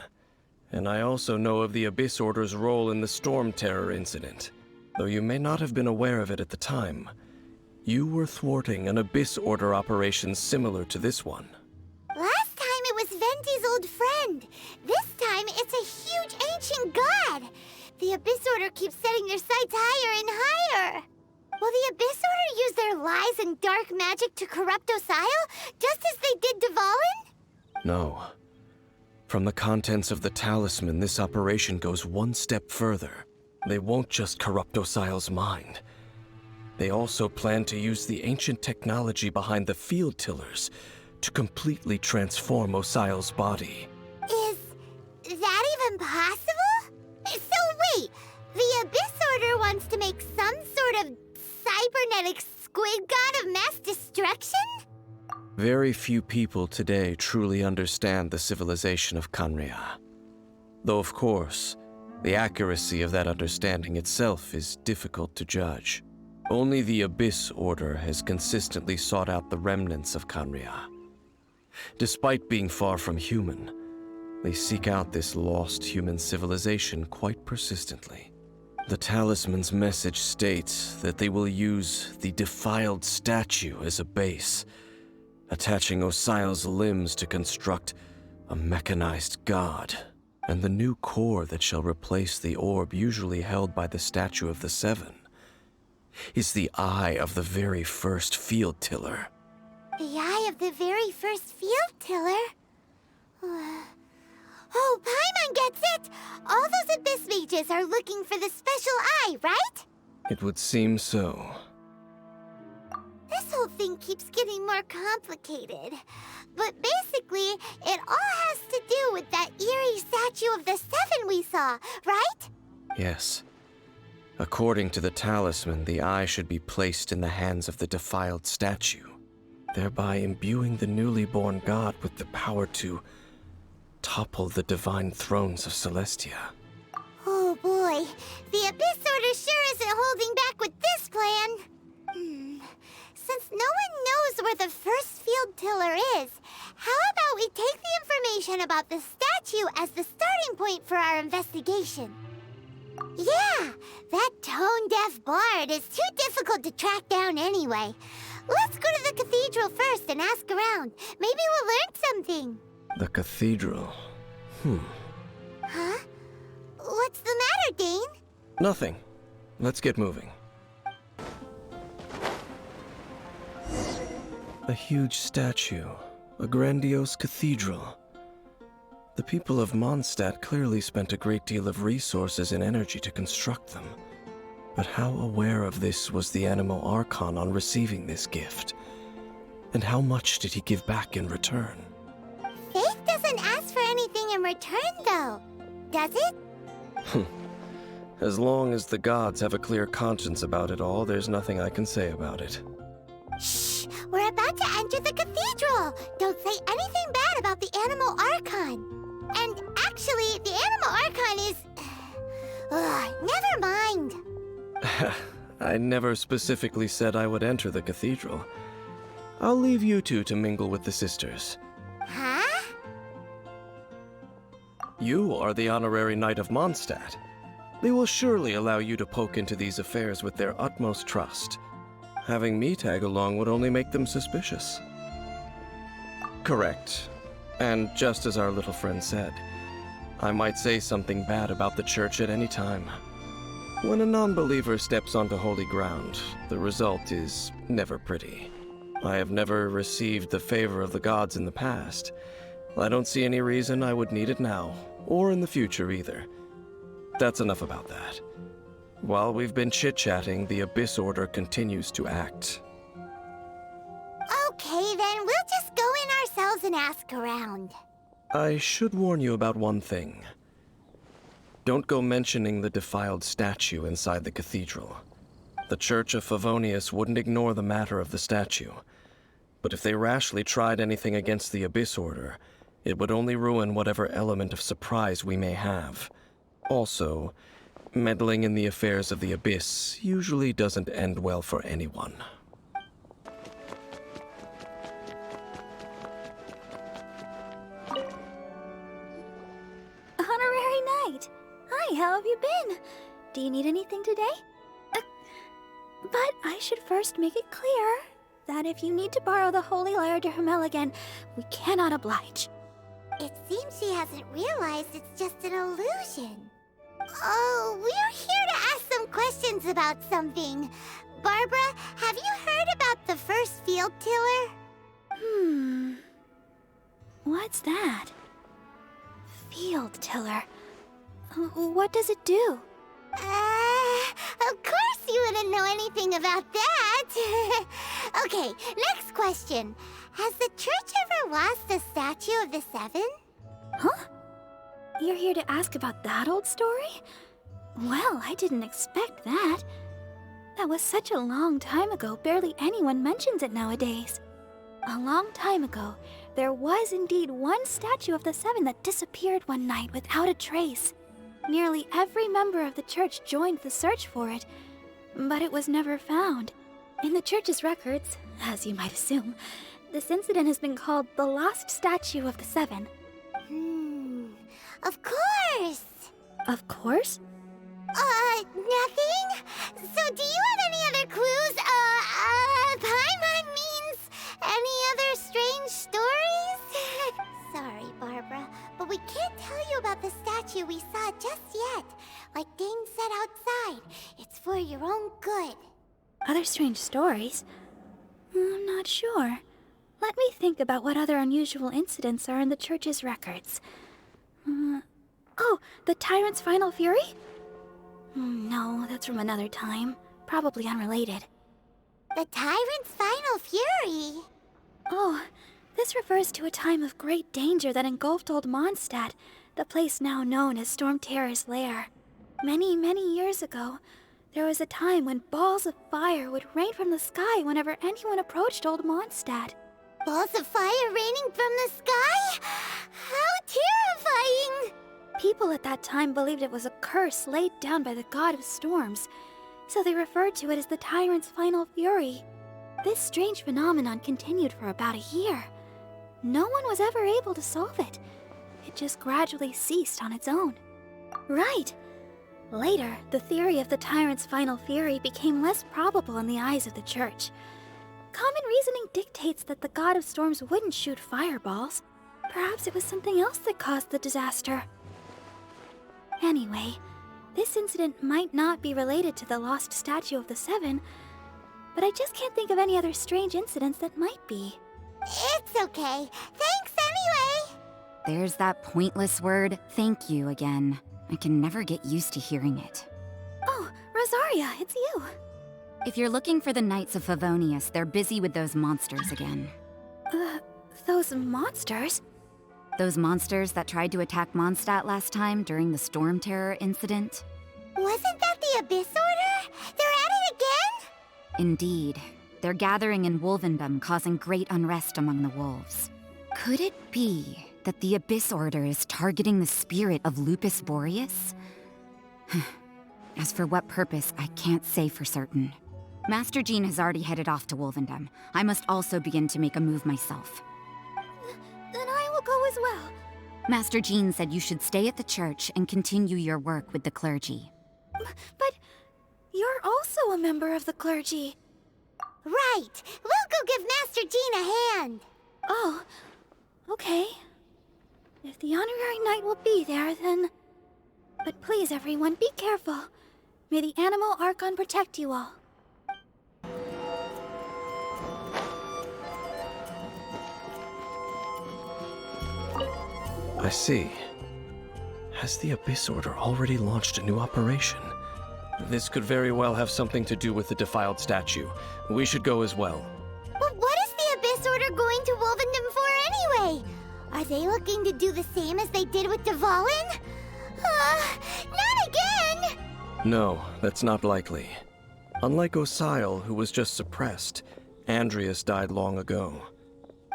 and I also know of the Abyss Order's role in the Storm Terror incident. Though you may not have been aware of it at the time, you were thwarting an Abyss Order operation similar to this one. Last time it was Venti's old friend. This time it's a huge ancient god. The Abyss Order keeps setting their sights higher and higher. Will the Abyss Order use their lies and dark magic to corrupt Osile, just as they did Dvalin? No. From the contents of the talisman, this operation goes one step further. They won't just corrupt Osile's mind. They also plan to use the ancient technology behind the field tillers to completely transform Osile's body. Is that even possible? So wait, the Abyss Order wants to make some sort of cybernetic squid god of mass destruction? Very few people today truly understand the civilization of Conria. Though of course, the accuracy of that understanding itself is difficult to judge. Only the Abyss Order has consistently sought out the remnants of Conria. Despite being far from human, they seek out this lost human civilization quite persistently. The talisman's message states that they will use the defiled statue as a base, attaching Osile's limbs to construct a mechanized god, and the new core that shall replace the orb usually held by the Statue of the Seven is the eye of the very first field tiller. The eye of the very first field tiller? Oh, Paimon gets it! All those Abyss mages are looking for the special eye, right? It would seem so. This whole thing keeps getting more complicated. But basically, it all has to do with that eerie Statue of the Seven we saw, right? Yes. According to the talisman, the eye should be placed in the hands of the defiled statue, thereby imbuing the newly born god with the power to topple the divine thrones of Celestia. Oh boy, the Abyss Order sure isn't holding back with this plan. Since no one knows where the first field tiller is, how about we take the information about the statue as the starting point for our investigation? Yeah, that tone-deaf bard is too difficult to track down anyway. Let's go to the cathedral first and ask around. Maybe we'll learn something. The cathedral. Huh? What's the matter, Dane? Nothing. Let's get moving. A huge statue, A grandiose cathedral. The people of Mondstadt clearly spent a great deal of resources and energy to construct them. But how aware of this was the Animo Archon on receiving this gift? And how much did he give back in return? Faith doesn't ask for anything in return, though, does it? As long as the gods have a clear conscience about it all, there's nothing I can say about it. Shh! We're about to enter the cathedral! Don't say anything bad about the Animo Archon! And actually, the Animo Archon is... never mind! I never specifically said I would enter the cathedral. I'll leave you two to mingle with the sisters. Huh? You are the honorary Knight of Mondstadt. They will surely allow you to poke into these affairs with their utmost trust. Having me tag along would only make them suspicious. Correct. And just as our little friend said, I might say something bad about the church at any time. When a non-believer steps onto holy ground, the result is never pretty. I have never received the favor of the gods in the past. I don't see any reason I would need it now, or in the future either. That's enough about that. While we've been chit-chatting, the Abyss Order continues to act. Okay, then we'll just go in ourselves and ask around. I should warn you about one thing. Don't go mentioning the defiled statue inside the cathedral. The Church of Favonius wouldn't ignore the matter of the statue. But if they rashly tried anything against the Abyss Order, it would only ruin whatever element of surprise we may have. Also, meddling in the affairs of the Abyss usually doesn't end well for anyone. Honorary Knight! Hi, how have you been? Do you need anything today? But I should first make it clear that if you need to borrow the Holy Lyre to Hermel again, we cannot oblige. It seems she hasn't realized it's just an illusion. Oh, we're here to ask some questions about something. Barbara, have you heard about the first field tiller? What's that? Field tiller. What does it do? Of course you wouldn't know anything about that. Okay, next question. Has the church ever lost a statue of the Seven? Huh? You're here to ask about that old story? Well, I didn't expect that. That was such a long time ago, barely anyone mentions it nowadays. A long time ago, there was indeed one statue of the Seven that disappeared one night without a trace. Nearly every member of the church joined the search for it, but it was never found. In the church's records, as you might assume, this incident has been called the Lost Statue of the Seven. Of course! Of course? Nothing? So do you have any other clues? Paimon means any other strange stories? Sorry, Barbara, but we can't tell you about the statue we saw just yet. Like Dane said outside, it's for your own good. Other strange stories? I'm not sure. Let me think about what other unusual incidents are in the church's records. Oh, the Tyrant's Final Fury? No, that's from another time. Probably unrelated. The Tyrant's Final Fury? Oh, this refers to a time of great danger that engulfed old Mondstadt, the place now known as Storm Terror's lair. Many, many years ago, there was a time when balls of fire would rain from the sky whenever anyone approached old Mondstadt. Balls of fire raining from the sky? How terrifying! People at that time believed it was a curse laid down by the god of storms, so they referred to it as the Tyrant's Final Fury. This strange phenomenon continued for about a year. No one was ever able to solve it. It just gradually ceased on its own. Right! Later, the theory of the Tyrant's Final Fury became less probable in the eyes of the church. Common reasoning dictates that the god of storms wouldn't shoot fireballs. Perhaps it was something else that caused the disaster. Anyway, this incident might not be related to the lost statue of the Seven, but I just can't think of any other strange incidents that might be. It's okay. Thanks anyway. There's that pointless word, thank you, again. I can never get used to hearing it. Oh, Rosaria, it's you. If you're looking for the Knights of Favonius, they're busy with those monsters again. Those monsters? Those monsters that tried to attack Mondstadt last time during the Storm Terror incident? Wasn't that the Abyss Order? They're at it again? Indeed. They're gathering in Wolvendom, causing great unrest among the wolves. Could it be that the Abyss Order is targeting the spirit of Lupus Boreas? As for what purpose, I can't say for certain. Master Jean has already headed off to Wolvendom. I must also begin to make a move myself. Then I will go as well. Master Jean said you should stay at the church and continue your work with the clergy. But you're also a member of the clergy. Right. We'll go give Master Jean a hand. Oh, okay. If the honorary knight will be there, then... But please, everyone, be careful. May the animal Archon protect you all. I see. Has the Abyss Order already launched a new operation? This could very well have something to do with the defiled statue. We should go as well. But what is the Abyss Order going to Wolvendom for anyway? Are they looking to do the same as they did with Dvalin? Not again! No, that's not likely. Unlike Osile, who was just suppressed, Andreas died long ago.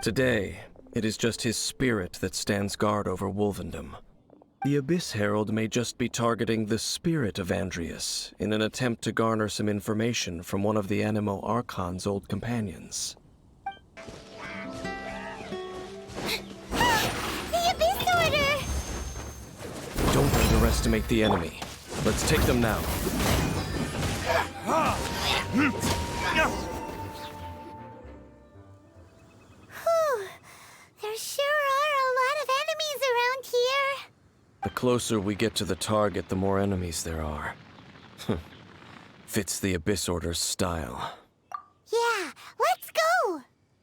Today, it is just his spirit that stands guard over Wolvendom. The Abyss Herald may just be targeting the spirit of Andreas in an attempt to garner some information from one of the Animo Archon's old companions. The Abyss Order! Don't underestimate the enemy. Let's take them now. Whew. There sure are a lot of enemies around here. The closer we get to the target, the more enemies there are. Fits the Abyss Order's style. Yeah, let's go!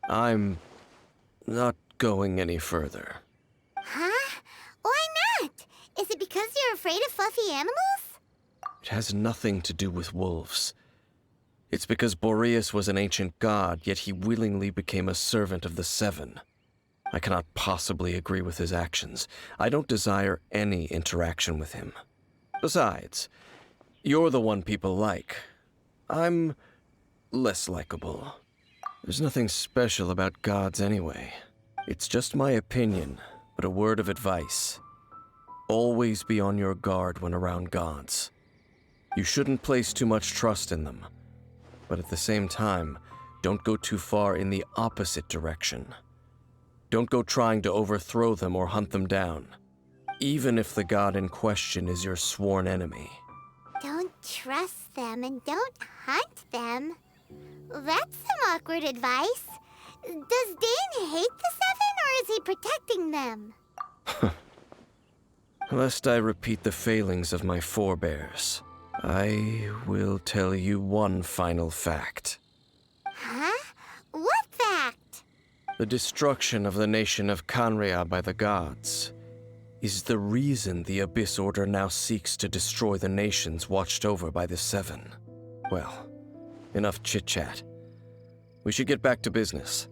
I'm not going any further. Huh? Why not? Is it because you're afraid of fluffy animals? It has nothing to do with wolves. It's because Boreas was an ancient god, yet he willingly became a servant of the Seven. I cannot possibly agree with his actions. I don't desire any interaction with him. Besides, you're the one people like. I'm less likable. There's nothing special about gods anyway. It's just my opinion, but a word of advice. Always be on your guard when around gods. You shouldn't place too much trust in them. But at the same time, don't go too far in the opposite direction. Don't go trying to overthrow them or hunt them down, even if the god in question is your sworn enemy. Don't trust them and don't hunt them. That's some awkward advice. Does Dane hate the Seven, or is he protecting them? Lest I repeat the failings of my forebears, I will tell you one final fact. Huh? What fact? The destruction of the nation of Canria by the gods is the reason the Abyss Order now seeks to destroy the nations watched over by the Seven. Well, enough chit-chat. We should get back to business.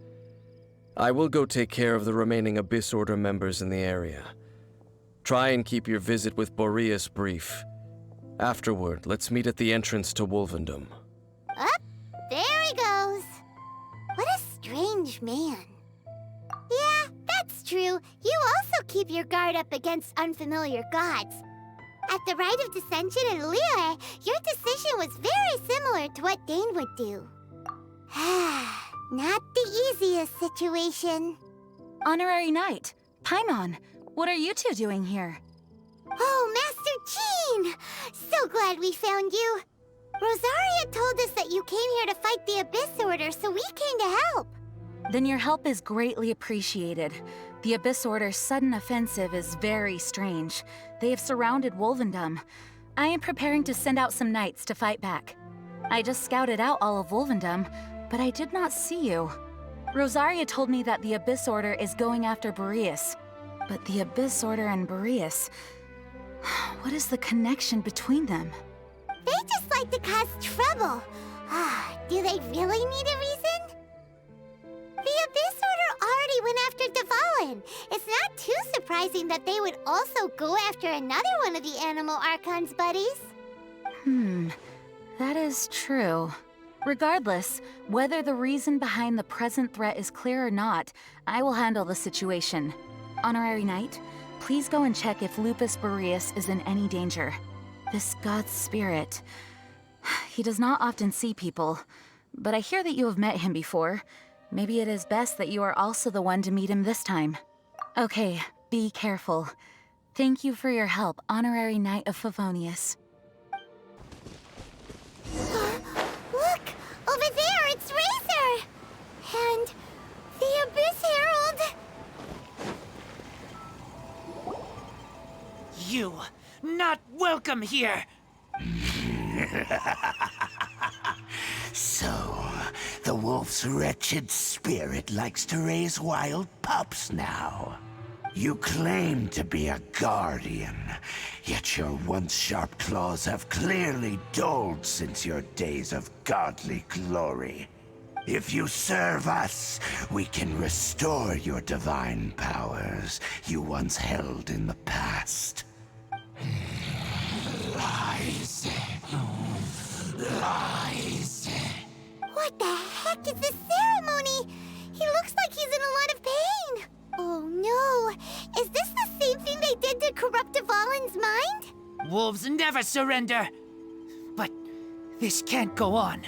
I will go take care of the remaining Abyss Order members in the area. Try and keep your visit with Boreas brief. Afterward, let's meet at the entrance to Wolvendom. Up, there he goes. What a strange man. Yeah, that's true. You also keep your guard up against unfamiliar gods. At the Rite of Dissension in Liyue, your decision was very similar to what Dane would do. Not the easiest situation. Honorary Knight, Paimon, what are you two doing here? Oh, Master Jean! So glad we found you. Rosaria told us that you came here to fight the Abyss Order, so we came to help. Then your help is greatly appreciated. The Abyss Order's sudden offensive is very strange. They have surrounded Wolvendom. I am preparing to send out some knights to fight back. I just scouted out all of Wolvendom, but I did not see you. Rosaria told me that the Abyss Order is going after Boreas. But the Abyss Order and Boreas... What is the connection between them? They just like to cause trouble. Do they really need a reason? The Abyss Order already went after Dvalin. It's not too surprising that they would also go after another one of the Animal Archon's buddies. That is true. Regardless, whether the reason behind the present threat is clear or not, I will handle the situation. Honorary Knight, please go and check if Lupus Boreas is in any danger. This god's spirit... He does not often see people, but I hear that you have met him before. Maybe it is best that you are also the one to meet him this time. Okay, be careful. Thank you for your help, Honorary Knight of Favonius. Look! Over there, it's Razor! And the Abyss Herald! You, not welcome here! So, the wolf's wretched spirit likes to raise wild pups now. You claim to be a guardian, yet your once sharp claws have clearly dulled since your days of godly glory. If you serve us, we can restore your divine powers you once held in the past. Lies. Lies. What the heck is this ceremony? He looks like he's in a lot of pain. Oh no, is this the same thing they did to corrupt Dvalin's mind? Wolves never surrender! But this can't go on.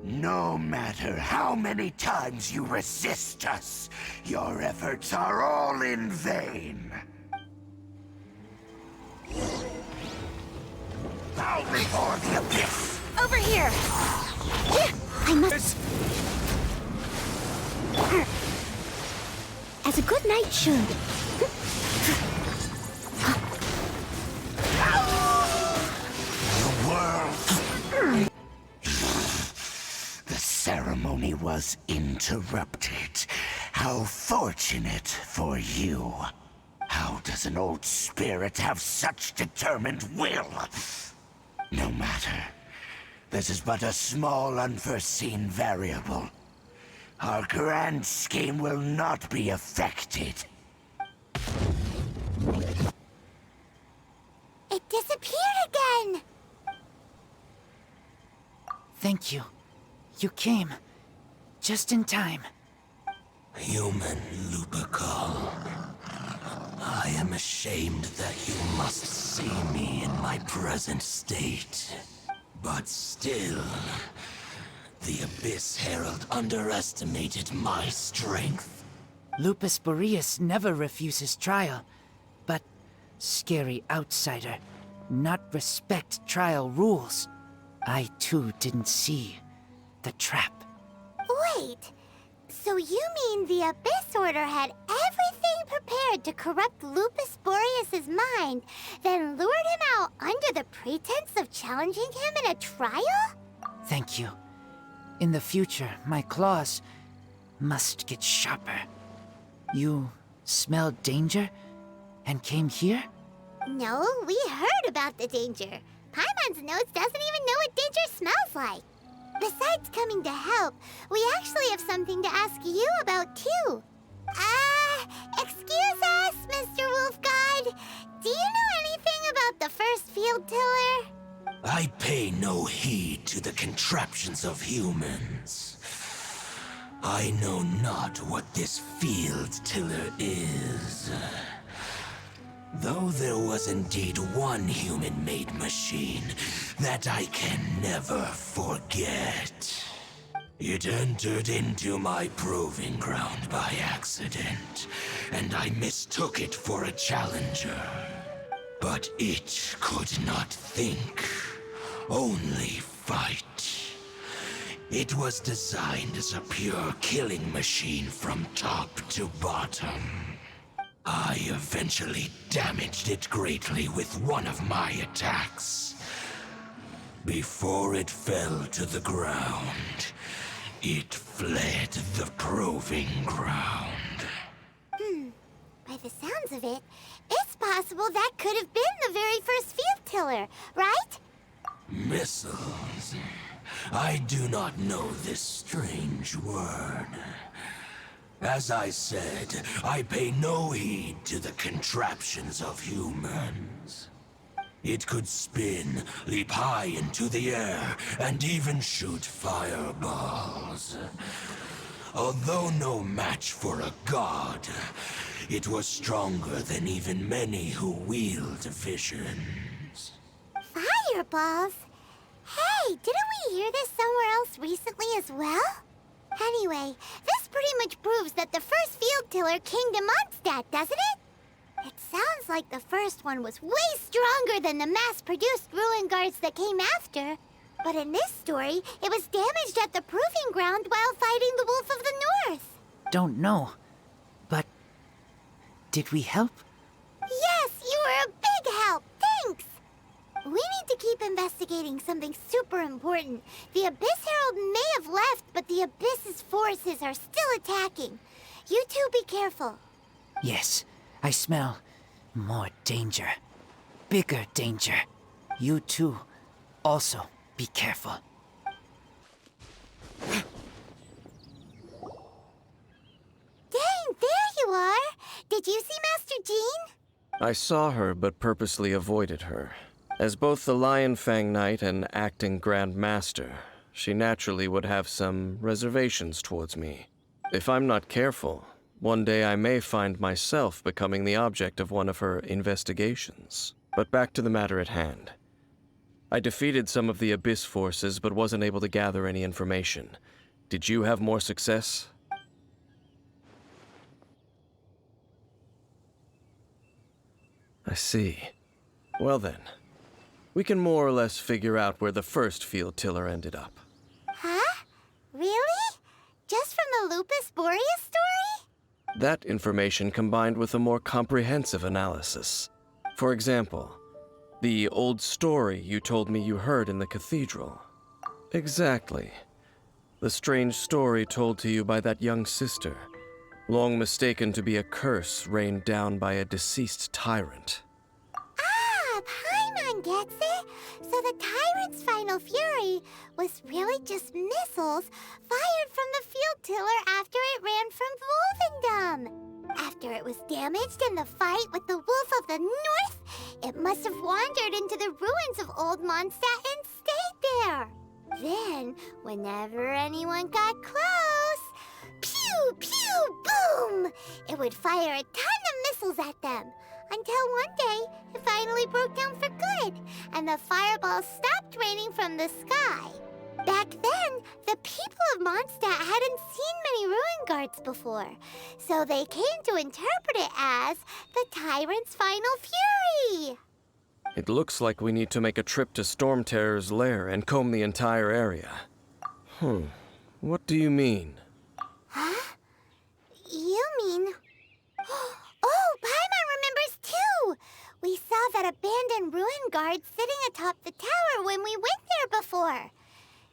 No matter how many times you resist us, your efforts are all in vain. Bow before the abyss! Over here! I must... As a good knight should. The world... The ceremony was interrupted. How fortunate for you. How does an old spirit have such determined will? No matter. This is but a small unforeseen variable. Our grand scheme will not be affected. It disappeared again! Thank you. You came. Just in time. Human Lupercal. I am ashamed that you must see me in my present state. But still, the Abyss Herald underestimated my strength. Lupus Boreas never refuses trial, but scary outsider, not respect trial rules. I too didn't see the trap. Wait, so you mean the Abyss Order had everything prepared to corrupt Lupus Boreas' mind, then lured him out under the pretense of challenging him in a trial? Thank you. In the future, my claws must get sharper. You smelled danger and came here? No, we heard about the danger. Paimon's nose doesn't even know what danger smells like. Besides coming to help, we actually have something to ask you about, too. Excuse us, Mr. Wolf God. Do you know anything about the first field tiller? I pay no heed to the contraptions of humans. I know not what this field tiller is. Though there was indeed one human-made machine that I can never forget. It entered into my proving ground by accident, and I mistook it for a challenger. But it could not think, only fight. It was designed as a pure killing machine from top to bottom. I eventually damaged it greatly with one of my attacks. Before it fell to the ground, It fled the proving ground. By the sounds of it, it's possible that could have been the very first field tiller, right? Missiles. I do not know this strange word. As I said, I pay no heed to the contraptions of humans. It could spin, leap high into the air, and even shoot fireballs. Although no match for a god, it was stronger than even many who wield visions. Fireballs? Hey, didn't we hear this somewhere else recently as well? Anyway, this pretty much proves that the first field tiller came to Mondstadt, doesn't it? It sounds like the first one was way stronger than the mass-produced ruin guards that came after. But in this story, it was damaged at the proving ground while fighting the Wolf of the North. Don't know. But did we help? Yes, you were a big help. Thanks. We need to keep investigating something super important. The Abyss Herald may have left, but the Abyss's forces are still attacking. You two be careful. Yes, I smell more danger. Bigger danger. You too. Also, be careful. Dang, there you are! Did you see Master Jean? I saw her, but purposely avoided her. As both the Lion Fang Knight and acting Grand Master, she naturally would have some reservations towards me. If I'm not careful, one day I may find myself becoming the object of one of her investigations. But back to the matter at hand. I defeated some of the Abyss forces, but wasn't able to gather any information. Did you have more success? I see. Well then, we can more or less figure out where the first field tiller ended up. Huh? Really? Just from the Lupus Boreas story? That information combined with a more comprehensive analysis. For example, the old story you told me you heard in the cathedral. Exactly. The strange story told to you by that young sister, long mistaken to be a curse rained down by a deceased tyrant. Ah, Paimon gets it. So the tyrant's final fury was really just missiles fired from the field tiller after it ran from Wolvendom. After it was damaged in the fight with the Wolf of the North, it must have wandered into the ruins of Old Mondstadt and stayed there. Then, whenever anyone got close, pew, pew, boom! It would fire a ton of missiles at them. Until one day, it finally broke down for good, and the fireballs stopped raining from the sky. Back then, the people of Mondstadt hadn't seen many ruin guards before, so they came to interpret it as the tyrant's final fury. It looks like we need to make a trip to Storm Terror's lair and comb the entire area. What do you mean? Huh? You mean... Oh, Paimon remembers too! We saw that abandoned ruin guard sitting atop the tower when we went there before.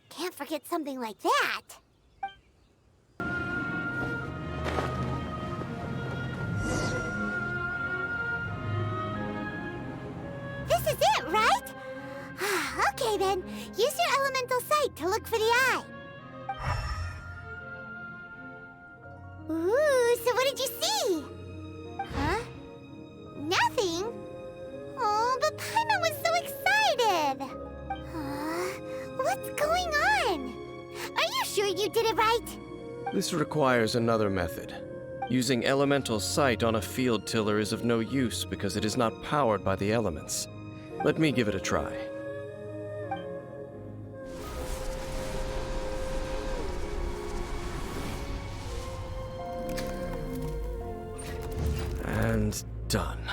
Can't forget something like that. This is it, right? Okay then, use your elemental sight to look for the eye. Ooh, so what did you see? Huh? Nothing? Oh, but Paimon was so excited! What's going on? Are you sure you did it right? This requires another method. Using elemental sight on a field tiller is of no use because it is not powered by the elements. Let me give it a try. And done.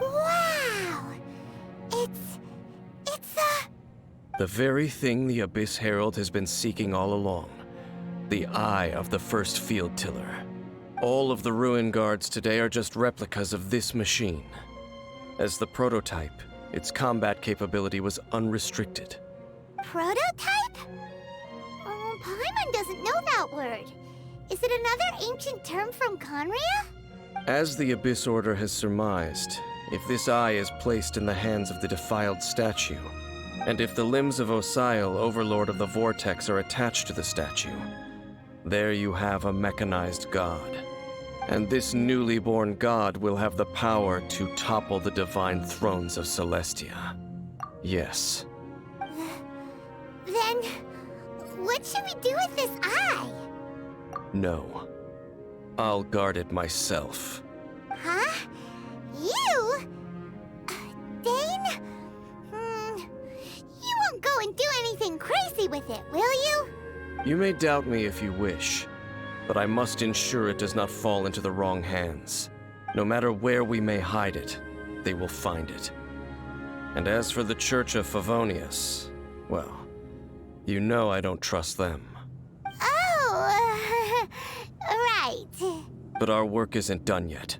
Wow! It's The very thing the Abyss Herald has been seeking all along. The eye of the first field tiller. All of the ruin guards today are just replicas of this machine. As the prototype, its combat capability was unrestricted. Prototype? doesn't know that word. Is it another ancient term from Conria? As the Abyss Order has surmised, if this eye is placed in the hands of the defiled statue, and if the limbs of Osial, Overlord of the Vortex, are attached to the statue, there you have a mechanized god. And this newly born god will have the power to topple the divine thrones of Celestia. Yes. Then, what should we do with this eye? No. I'll guard it myself. Huh? You? Dane? You won't go and do anything crazy with it, will you? You may doubt me if you wish, but I must ensure it does not fall into the wrong hands. No matter where we may hide it, they will find it. And as for the Church of Favonius, well, you know I don't trust them. Oh, right. But our work isn't done yet.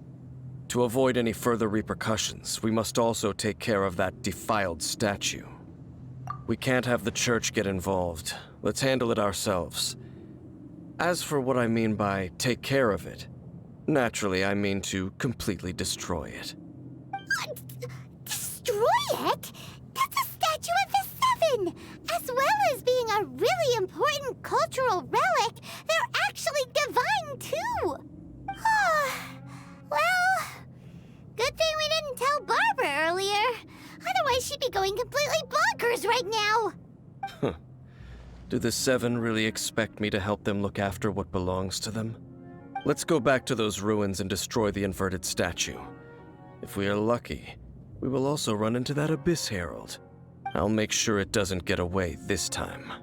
To avoid any further repercussions, we must also take care of that defiled statue. We can't have the church get involved. Let's handle it ourselves. As for what I mean by take care of it, naturally I mean to completely destroy it. Destroy it? That's a statue of the Seven! As well as being a really important cultural relic, they're actually divine too! Well, good thing we didn't tell Barbara earlier. Otherwise she'd be going completely bonkers right now! Do the Seven really expect me to help them look after what belongs to them? Let's go back to those ruins and destroy the inverted statue. If we are lucky, we will also run into that Abyss Herald. I'll make sure it doesn't get away this time.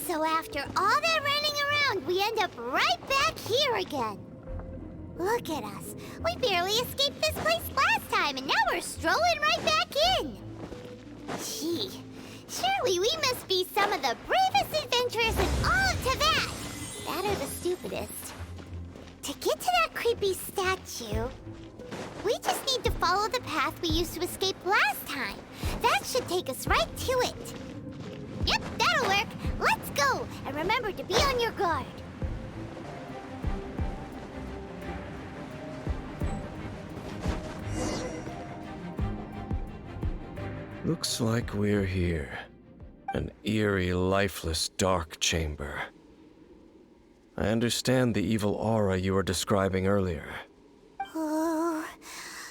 So after all that running around, we end up right back here again. Look at us. We barely escaped this place last time, and now we're strolling right back in. Gee, surely we must be some of the bravest adventurers in all of Teyvat. That or the stupidest. To get to that creepy statue, we just need to follow the path we used to escape last time. That should take us right to it. Yep, that'll work. Let's go, and remember to be on your guard. Looks like we're here. An eerie, lifeless, dark chamber. I understand the evil aura you were describing earlier. Oh,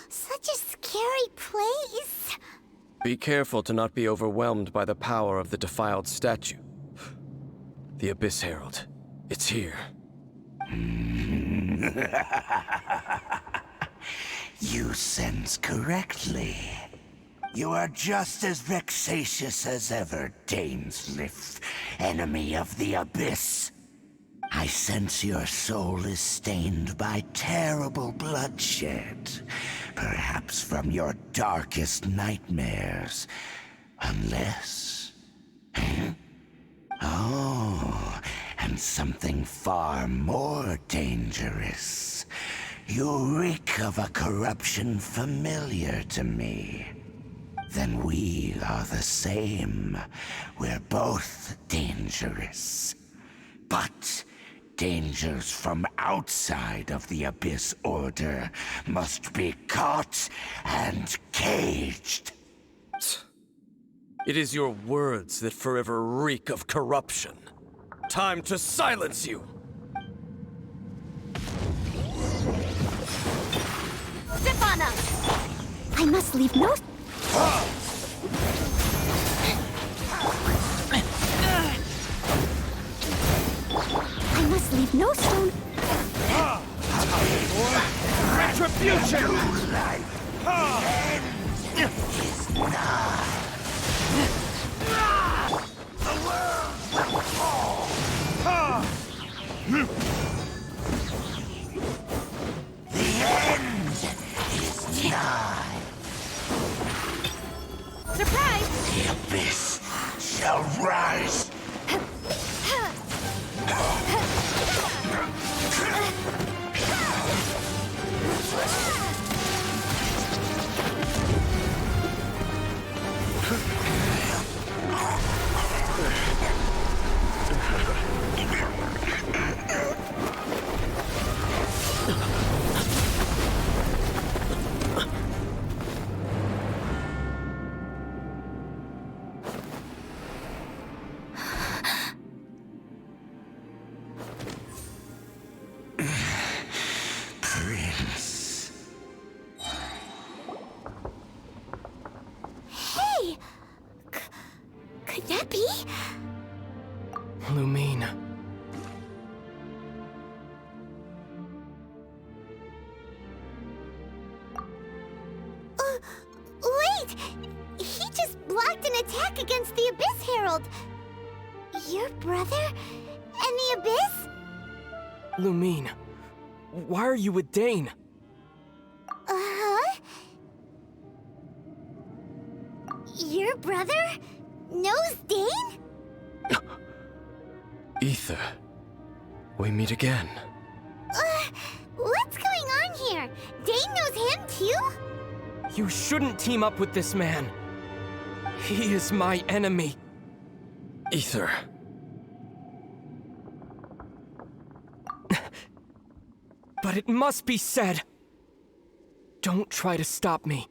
such a scary place. Be careful to not be overwhelmed by the power of the defiled statue. The Abyss Herald. It's here. You sense correctly. You are just as vexatious as ever, Dainsleif, enemy of the Abyss. I sense your soul is stained by terrible bloodshed, perhaps from your darkest nightmares. Unless... Oh, and something far more dangerous. You reek of a corruption familiar to me. Then we are the same. We're both dangerous. But dangers from outside of the Abyss Order must be caught and caged. It is your words that forever reek of corruption. Time to silence you! Stefana! I must leave no... I must leave no stone... Retribution! The end is nigh. The world will fall. The end is nigh. Surprise! The Abyss shall rise. Lumine. Wait! He just blocked an attack against the Abyss Herald! Your brother? And the Abyss? Lumine, why are you with Dane? Uh-huh? Your brother knows Dane? Ether, we meet again. What's going on here? Dane knows him too? You shouldn't team up with this man. He is my enemy. Ether. But it must be said. Don't try to stop me.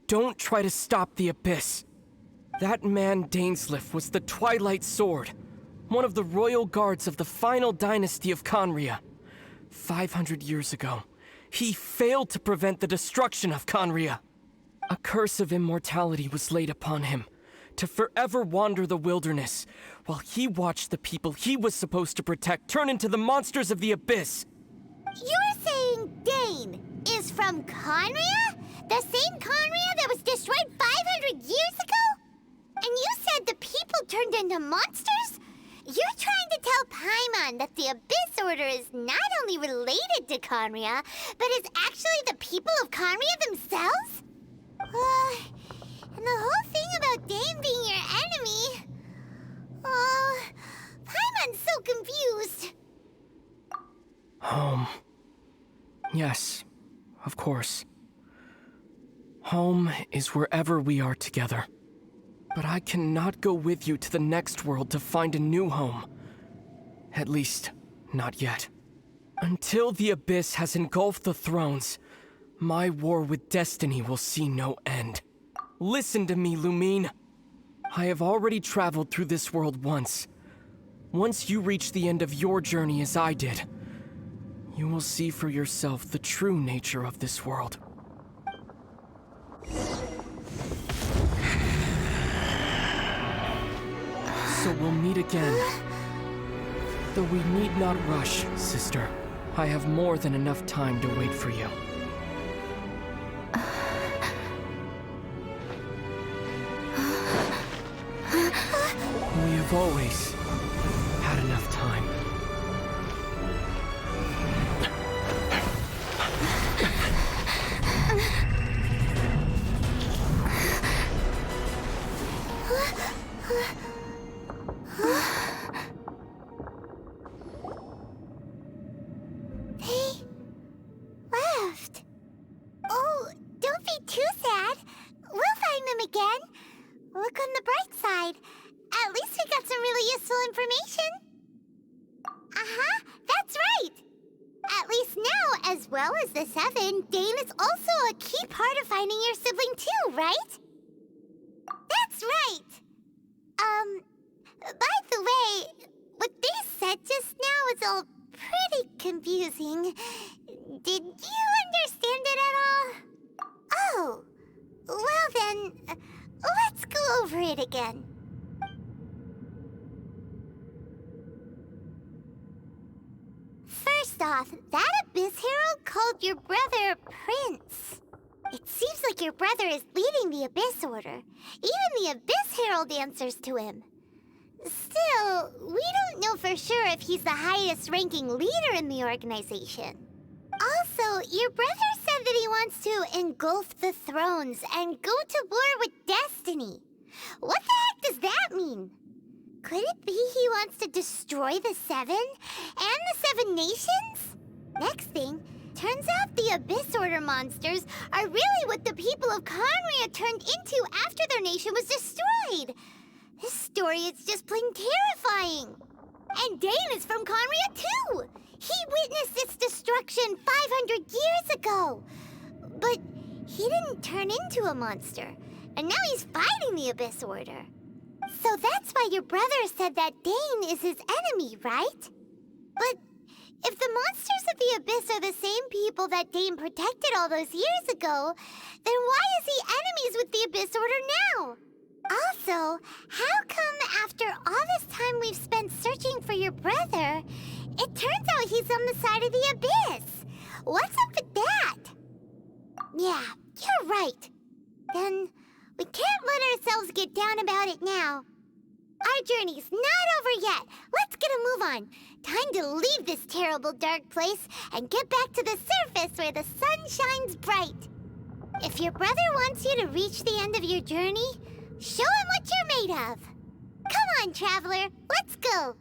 Don't try to stop the Abyss. That man Dainsleif was the Twilight Sword, one of the royal guards of the final dynasty of Conria. 500 years ago, he failed to prevent the destruction of Conria. A curse of immortality was laid upon him, to forever wander the wilderness, while he watched the people he was supposed to protect turn into the monsters of the Abyss. You're saying Dane is from Conria? The same Conria that was destroyed 500 years ago? And you said the people turned into monsters? You're trying to tell Paimon that the Abyss Order is not only related to Conria, but is actually the people of Conria themselves? And the whole thing about Dane being your enemy... Paimon's so confused. Home. Yes, of course. Home is wherever we are together. But I cannot go with you to the next world to find a new home. At least, not yet. Until the Abyss has engulfed the thrones, my war with destiny will see no end. Listen to me, Lumine. I have already traveled through this world once. Once you reach the end of your journey as I did, you will see for yourself the true nature of this world. So we'll meet again. Though we need not rush, sister. I have more than enough time to wait for you. We have always had enough time. They left. Oh, don't be too sad. We'll find them again. Look on the bright side. At least we got some really useful information. Uh-huh, that's right. At least now, as well as the Seven, Dane is also a key part of finding your sibling too, right? That's right. By the way, what they said just now is all pretty confusing. Did you understand it at all? Oh, well then, let's go over it again. First off, that Abyss Herald called your brother Prince. It seems like your brother is leading the Abyss Order. Even the Abyss Herald answers to him. Still, we don't know for sure if he's the highest-ranking leader in the organization. Also, your brother said that he wants to engulf the thrones and go to war with destiny. What the heck does that mean? Could it be he wants to destroy the Seven and the Seven Nations? Next thing, turns out the Abyss Order monsters are really what the people of Conria turned into after their nation was destroyed. This story is just plain terrifying. And Dane is from Conria too. He witnessed its destruction 500 years ago. But he didn't turn into a monster. And now he's fighting the Abyss Order. So that's why your brother said that Dane is his enemy, right? But if the monsters of the Abyss are the same people that Dane protected all those years ago, then why is he enemies with the Abyss Order now? Also, how come after all this time we've spent searching for your brother, it turns out he's on the side of the abyss? What's up with that? Yeah, you're right. Then we can't let ourselves get down about it now. Our journey's not over yet. Let's get a move on. Time to leave this terrible dark place and get back to the surface where the sun shines bright. If your brother wants you to reach the end of your journey, show him what you're made of. Come on, traveler, let's go.